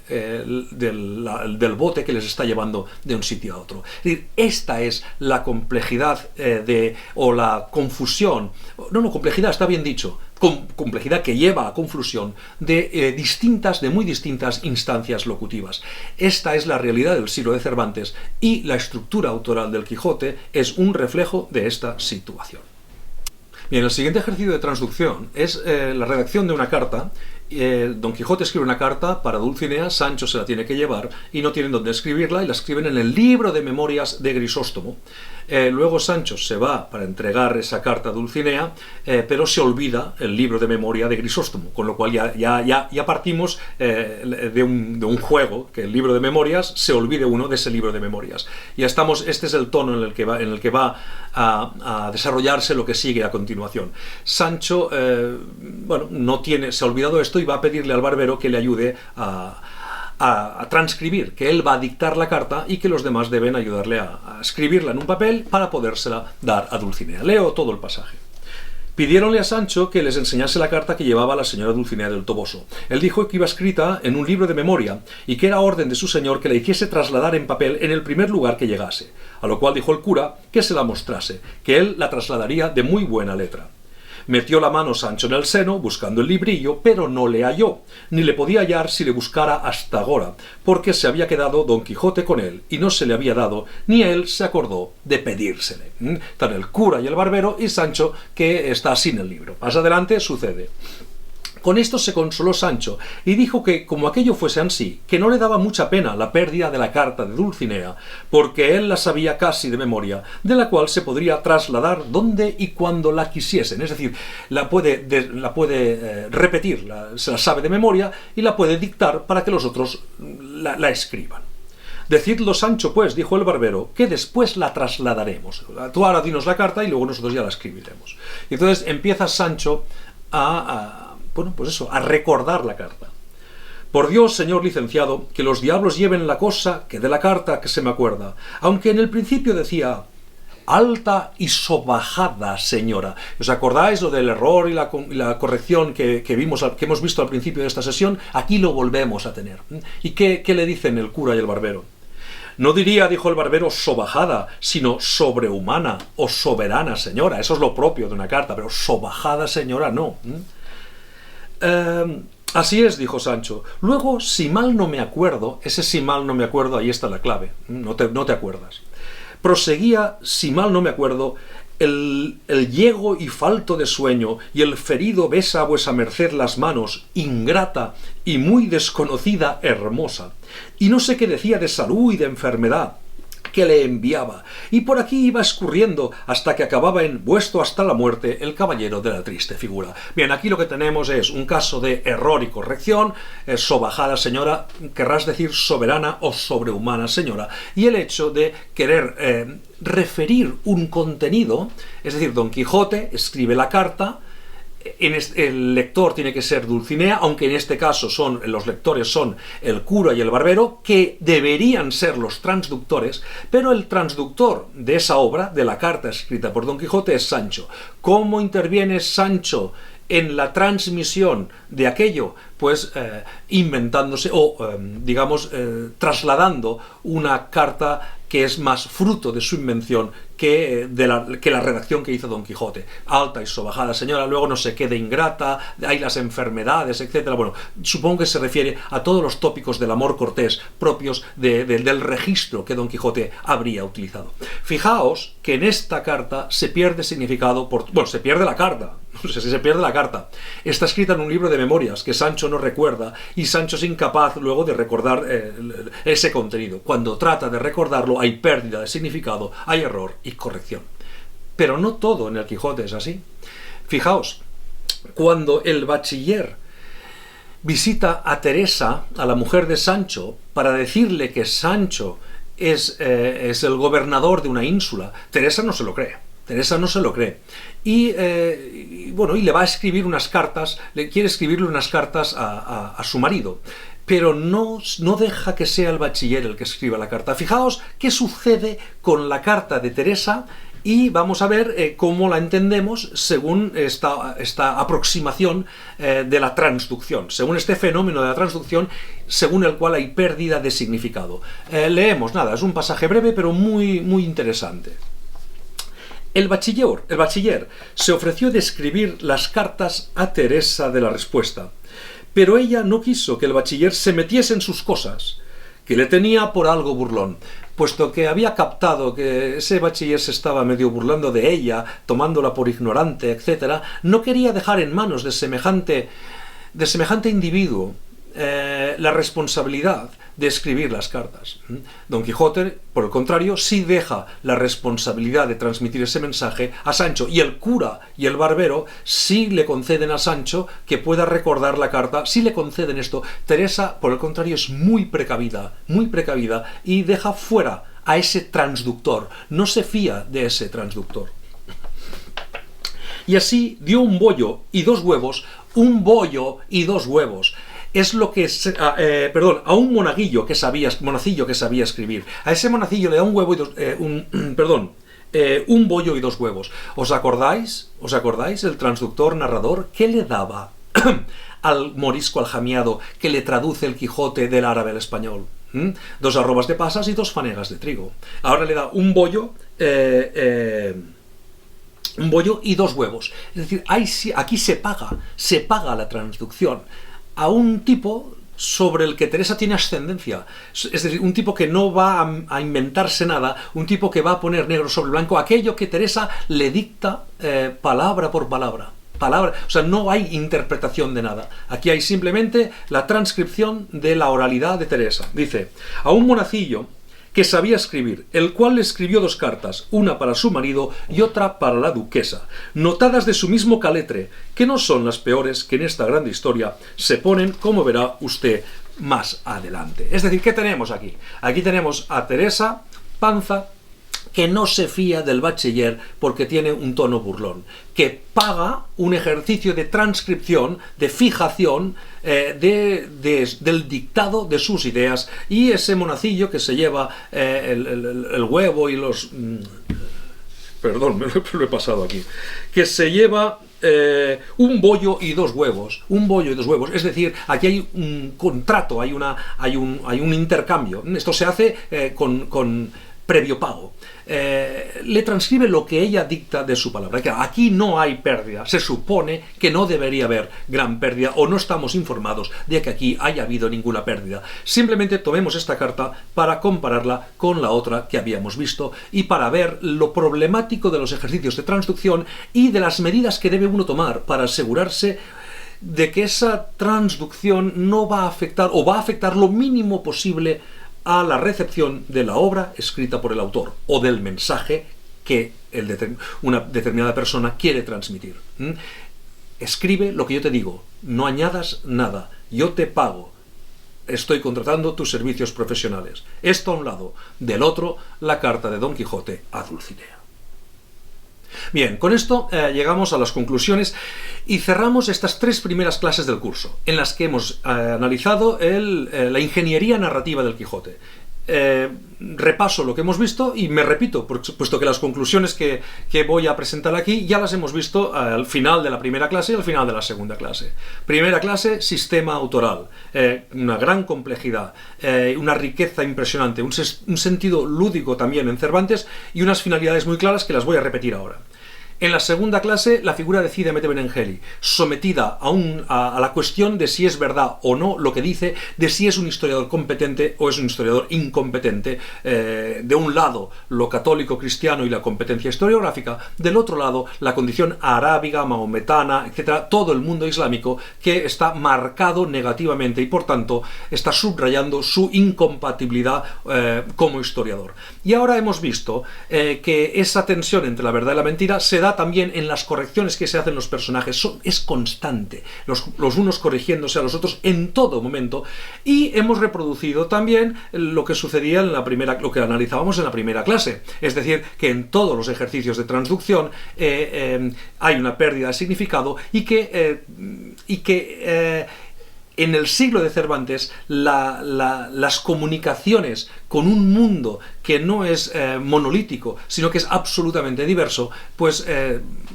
S1: bote que les está llevando de un sitio a otro. Es decir, esta es la complejidad o la confusión, complejidad está bien dicho, complejidad que lleva a confusión de muy distintas instancias locutivas. Esta es la realidad del siglo de Cervantes y la estructura autoral del Quijote es un reflejo de esta situación. Bien, el siguiente ejercicio de transducción es la redacción de una carta. Don Quijote escribe una carta para Dulcinea, Sancho se la tiene que llevar y no tienen dónde escribirla y la escriben en el libro de memorias de Grisóstomo. Luego Sancho se va para entregar esa carta a Dulcinea, pero se olvida el libro de memoria de Grisóstomo, con lo cual ya partimos de un juego, que el libro de memorias se olvide uno de ese libro de memorias. Este es el tono en el que va a desarrollarse lo que sigue a continuación. Sancho, se ha olvidado esto y va a pedirle al barbero que le ayude a transcribir, que él va a dictar la carta y que los demás deben ayudarle a escribirla en un papel para podérsela dar a Dulcinea. Leo todo el pasaje. Pidiéronle a Sancho que les enseñase la carta que llevaba la señora Dulcinea del Toboso. Él dijo que iba escrita en un libro de memoria y que era orden de su señor que la hiciese trasladar en papel en el primer lugar que llegase, a lo cual dijo el cura que se la mostrase, que él la trasladaría de muy buena letra. Metió la mano Sancho en el seno, buscando el librillo, pero no le halló, ni le podía hallar si le buscara hasta agora, porque se había quedado Don Quijote con él, y no se le había dado, ni él se acordó de pedírsele. Están el cura y el barbero, y Sancho, que está sin el libro. Más adelante sucede. Con esto se consoló Sancho, y dijo que, como aquello fuese ansí, que no le daba mucha pena la pérdida de la carta de Dulcinea, porque él la sabía casi de memoria, de la cual se podría trasladar donde y cuando la quisiesen. Es decir, la puede repetir, se la sabe de memoria, y la puede dictar para que los otros la escriban. Decidlo, Sancho, pues, dijo el barbero, que después la trasladaremos. Tú ahora dinos la carta y luego nosotros ya la escribiremos. Y entonces empieza Sancho a recordar la carta. Por Dios, señor licenciado, que los diablos lleven la cosa que de la carta que se me acuerda, aunque en el principio decía alta y sobajada señora. ¿Os acordáis lo del error y la corrección que hemos visto al principio de esta sesión? Aquí lo volvemos a tener. ¿Y qué le dicen el cura y el barbero? No diría, dijo el barbero, sobajada, sino sobrehumana o soberana señora. Eso es lo propio de una carta, pero sobajada señora no. Así es, dijo Sancho. Luego, si mal no me acuerdo, ahí está la clave, no te acuerdas. Proseguía, si mal no me acuerdo, el llego y falto de sueño, y el ferido besa a vuesa merced las manos, ingrata y muy desconocida hermosa, y no sé qué decía de salud y de enfermedad que le enviaba, y por aquí iba escurriendo hasta que acababa en vuesto hasta la muerte el caballero de la triste figura. Bien, aquí lo que tenemos es un caso de error y corrección, sobajada señora, querrás decir soberana o sobrehumana señora, y el hecho de querer referir un contenido, es decir, Don Quijote escribe la carta, el lector tiene que ser Dulcinea, aunque en este caso los lectores son el cura y el barbero, que deberían ser los transductores, pero el transductor de esa obra, de la carta escrita por Don Quijote, es Sancho. ¿Cómo interviene Sancho en la transmisión de aquello? Pues inventándose o, trasladando una carta que es más fruto de su invención que la redacción que hizo Don Quijote. Alta y sobajada señora, luego no sé qué de ingrata, hay las enfermedades, etcétera. Bueno, supongo que se refiere a todos los tópicos del amor cortés propios del registro que Don Quijote habría utilizado. Fijaos que en esta carta se pierde significado se pierde la carta. No sé si se pierde la carta. Está escrita en un libro de memorias que Sancho no recuerda, y Sancho es incapaz luego de recordar ese contenido. Cuando trata de recordarlo hay pérdida de significado, hay error y corrección. Pero no todo en el Quijote es así. Fijaos, cuando el bachiller visita a Teresa, a la mujer de Sancho, para decirle que Sancho es el gobernador de una ínsula, Teresa no se lo cree. Teresa no se lo cree. Y le va a escribir unas cartas, quiere escribirle unas cartas a su marido, pero no deja que sea el bachiller el que escriba la carta. Fijaos qué sucede con la carta de Teresa, y vamos a ver cómo la entendemos según esta aproximación de la transducción, según este fenómeno de la transducción, según el cual hay pérdida de significado. Leemos, nada, es un pasaje breve pero muy, muy interesante. El bachiller se ofreció de escribir las cartas a Teresa de la Respuesta, pero ella no quiso que el bachiller se metiese en sus cosas, que le tenía por algo burlón, puesto que había captado que ese bachiller se estaba medio burlando de ella, tomándola por ignorante, etc., no quería dejar en manos de semejante individuo la responsabilidad de escribir las cartas. Don Quijote, por el contrario, sí deja la responsabilidad de transmitir ese mensaje a Sancho, y el cura y el barbero sí le conceden a Sancho que pueda recordar la carta, sí le conceden esto. Teresa, por el contrario, es muy precavida, y deja fuera a ese transductor, no se fía de ese transductor. Y así dio un bollo y dos huevos, es lo que a un monacillo que sabía escribir. A ese monacillo le da un huevo y un bollo y dos huevos. ¿Os acordáis el transductor narrador qué le daba al morisco aljamiado que le traduce el Quijote del árabe al español? 2 arrobas de pasas y 2 fanegas de trigo. Ahora le da un bollo y 2 huevos. Es decir, aquí se paga la transducción a un tipo sobre el que Teresa tiene ascendencia, es decir, un tipo que no va a inventarse nada, un tipo que va a poner negro sobre blanco aquello que Teresa le dicta palabra por palabra. O sea, no hay interpretación de nada. Aquí hay simplemente la transcripción de la oralidad de Teresa. Dice, a un monacillo que sabía escribir, el cual le escribió 2 cartas, una para su marido y otra para la duquesa, notadas de su mismo caletre, que no son las peores que en esta grande historia se ponen, como verá usted más adelante. Es decir, ¿qué tenemos aquí? Aquí tenemos a Teresa Panza, que no se fía del bachiller porque tiene un tono burlón, que paga un ejercicio de transcripción, de fijación del dictado de sus ideas, y ese monacillo que se lleva el huevo y los... Perdón, me lo he pasado aquí. Que se lleva un bollo y 2 huevos. Es decir, aquí hay un contrato, hay un intercambio. Esto se hace con previo pago. Le transcribe lo que ella dicta de su palabra. Que aquí no hay pérdida, se supone que no debería haber gran pérdida o no estamos informados de que aquí haya habido ninguna pérdida. Simplemente tomemos esta carta para compararla con la otra que habíamos visto y para ver lo problemático de los ejercicios de transducción y de las medidas que debe uno tomar para asegurarse de que esa transducción no va a afectar o va a afectar lo mínimo posible a la recepción de la obra escrita por el autor o del mensaje que una determinada persona quiere transmitir. Escribe lo que yo te digo, no añadas nada, yo te pago, estoy contratando tus servicios profesionales. Esto a un lado, del otro, la carta de Don Quijote a Dulcinea. Bien, con esto llegamos a las conclusiones y cerramos estas 3 primeras clases del curso, en las que hemos analizado la ingeniería narrativa del Quijote. Repaso lo que hemos visto y me repito, puesto que las conclusiones que voy a presentar aquí ya las hemos visto al final de la primera clase y al final de la segunda clase. Primera clase, sistema autoral, una gran complejidad, una riqueza impresionante, un sentido lúdico también en Cervantes y unas finalidades muy claras que las voy a repetir ahora. En la segunda clase, la figura de Cide Hamete Benengeli, sometida a la cuestión de si es verdad o no lo que dice, de si es un historiador competente o es un historiador incompetente. De un lado, lo católico cristiano y la competencia historiográfica, del otro lado, la condición arábiga, mahometana, etcétera, todo el mundo islámico que está marcado negativamente y, por tanto, está subrayando su incompatibilidad como historiador. Y ahora hemos visto que esa tensión entre la verdad y la mentira se da también en las correcciones que se hacen los personajes. Es constante, los unos corrigiéndose a los otros en todo momento, y hemos reproducido también lo que sucedía en lo que analizábamos en la primera clase, es decir, que en todos los ejercicios de transducción hay una pérdida de significado y que en el siglo de Cervantes las comunicaciones con un mundo que no es monolítico, sino que es absolutamente diverso, pues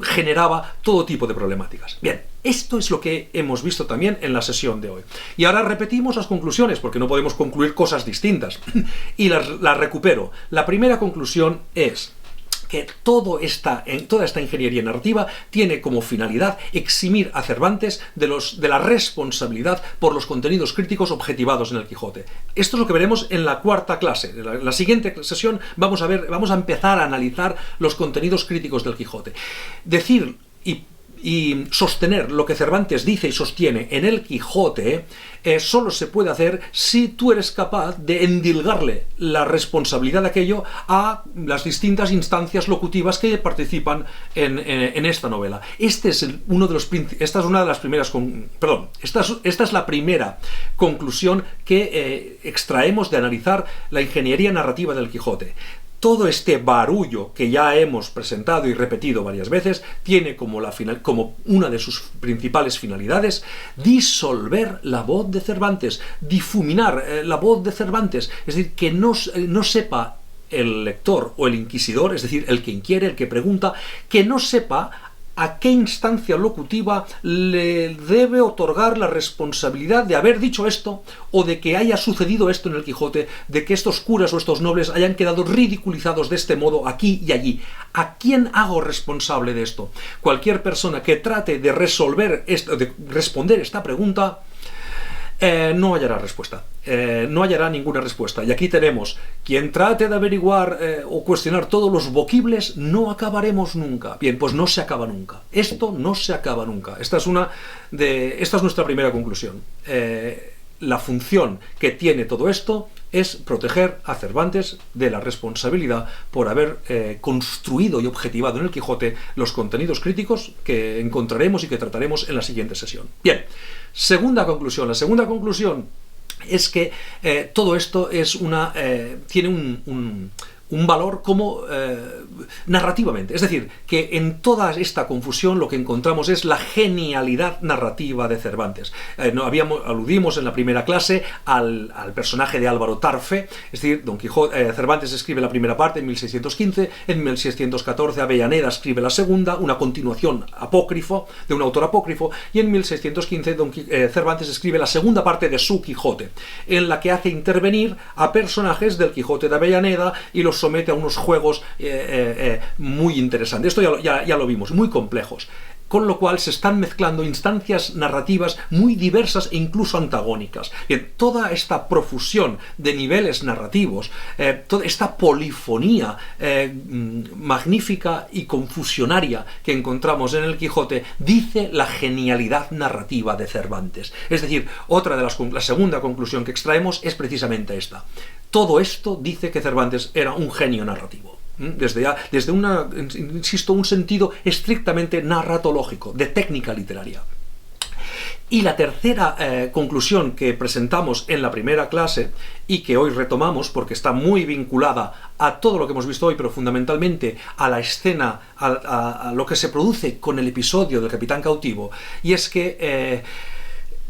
S1: generaba todo tipo de problemáticas. Bien, esto es lo que hemos visto también en la sesión de hoy. Y ahora repetimos las conclusiones, porque no podemos concluir cosas distintas. Y las recupero. La primera conclusión es que toda esta ingeniería narrativa tiene como finalidad eximir a Cervantes de la responsabilidad por los contenidos críticos objetivados en el Quijote. Esto es lo que veremos en la cuarta clase. En la siguiente sesión vamos a empezar a analizar los contenidos críticos del Quijote. Decir y sostener lo que Cervantes dice y sostiene en el Quijote solo se puede hacer si tú eres capaz de endilgarle la responsabilidad de aquello a las distintas instancias locutivas que participan en esta novela. Esta es la primera conclusión que extraemos de analizar la ingeniería narrativa del Quijote. Todo este barullo que ya hemos presentado y repetido varias veces tiene como una de sus principales finalidades disolver la voz de Cervantes, difuminar la voz de Cervantes, es decir, que no sepa el lector o el inquisidor, es decir, el que inquiere, el que pregunta, que no sepa a qué instancia locutiva le debe otorgar la responsabilidad de haber dicho esto o de que haya sucedido esto en el Quijote, de que estos curas o estos nobles hayan quedado ridiculizados de este modo aquí y allí. ¿A quién hago responsable de esto? Cualquier persona que trate de responder esta pregunta no hallará respuesta, no hallará ninguna respuesta. Y aquí tenemos, quien trate de averiguar o cuestionar todos los voquibles, no acabaremos nunca. Bien, pues no se acaba nunca. Esto no se acaba nunca. Esta es nuestra primera conclusión. La función que tiene todo esto es proteger a Cervantes de la responsabilidad por haber construido y objetivado en el Quijote los contenidos críticos que encontraremos y que trataremos en la siguiente sesión. Bien, segunda conclusión. La segunda conclusión es que todo esto tiene un valor como narrativamente. Es decir, que en toda esta confusión lo que encontramos es la genialidad narrativa de Cervantes. Aludimos en la primera clase al personaje de Álvaro Tarfe, es decir, Don Quijote, Cervantes escribe la primera parte en 1615, en 1614 Avellaneda escribe la segunda, una continuación apócrifo, de un autor apócrifo, y en 1615 Cervantes escribe la segunda parte de su Quijote, en la que hace intervenir a personajes del Quijote de Avellaneda y los somete a unos juegos muy interesantes. Esto ya lo vimos, muy complejos. Con lo cual se están mezclando instancias narrativas muy diversas e incluso antagónicas. Bien, toda esta profusión de niveles narrativos, toda esta polifonía magnífica y confusionaria que encontramos en el Quijote, dice la genialidad narrativa de Cervantes. Es decir, la segunda conclusión que extraemos es precisamente esta. Todo esto dice que Cervantes era un genio narrativo. Desde un sentido estrictamente narratológico, de técnica literaria. Y la tercera conclusión que presentamos en la primera clase, y que hoy retomamos porque está muy vinculada a todo lo que hemos visto hoy, pero fundamentalmente a la escena, a lo que se produce con el episodio del Capitán Cautivo, y es que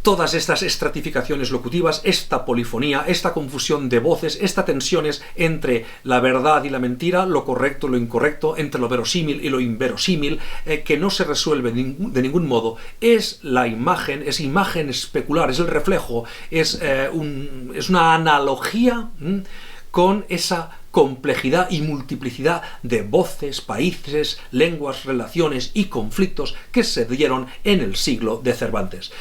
S1: todas estas estratificaciones locutivas, esta polifonía, esta confusión de voces, estas tensiones entre la verdad y la mentira, lo correcto y lo incorrecto, entre lo verosímil y lo inverosímil, que no se resuelve de ningún modo, es la imagen, es imagen especular, es el reflejo, es una analogía con esa complejidad y multiplicidad de voces, países, lenguas, relaciones y conflictos que se dieron en el siglo de Cervantes.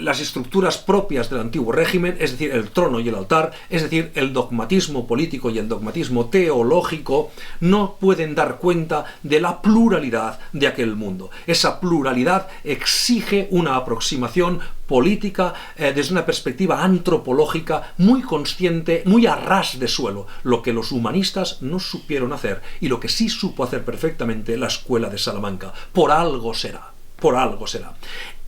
S1: Las estructuras propias del antiguo régimen, es decir, el trono y el altar, es decir, el dogmatismo político y el dogmatismo teológico, no pueden dar cuenta de la pluralidad de aquel mundo. Esa pluralidad exige una aproximación política desde una perspectiva antropológica muy consciente, muy a ras de suelo, lo que los humanistas no supieron hacer y lo que sí supo hacer perfectamente la Escuela de Salamanca. Por algo será, por algo será.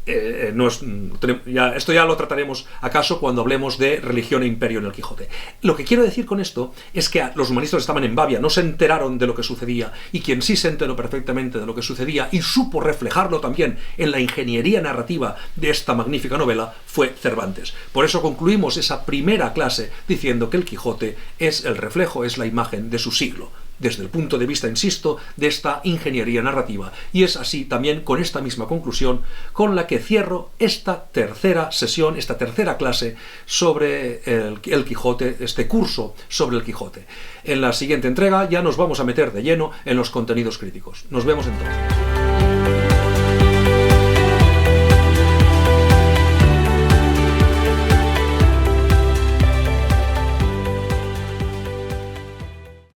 S1: Esto ya lo trataremos acaso cuando hablemos de religión e imperio en el Quijote. Lo que quiero decir con esto es que los humanistas estaban en Babia, no se enteraron de lo que sucedía, y quien sí se enteró perfectamente de lo que sucedía y supo reflejarlo también en la ingeniería narrativa de esta magnífica novela fue Cervantes. Por eso concluimos esa primera clase diciendo que el Quijote es el reflejo, es la imagen de su siglo, desde el punto de vista, insisto, de esta ingeniería narrativa. Y es así también con esta misma conclusión con la que cierro esta tercera sesión, esta tercera clase sobre el Quijote, este curso sobre el Quijote. En la siguiente entrega ya nos vamos a meter de lleno en los contenidos críticos. Nos vemos entonces.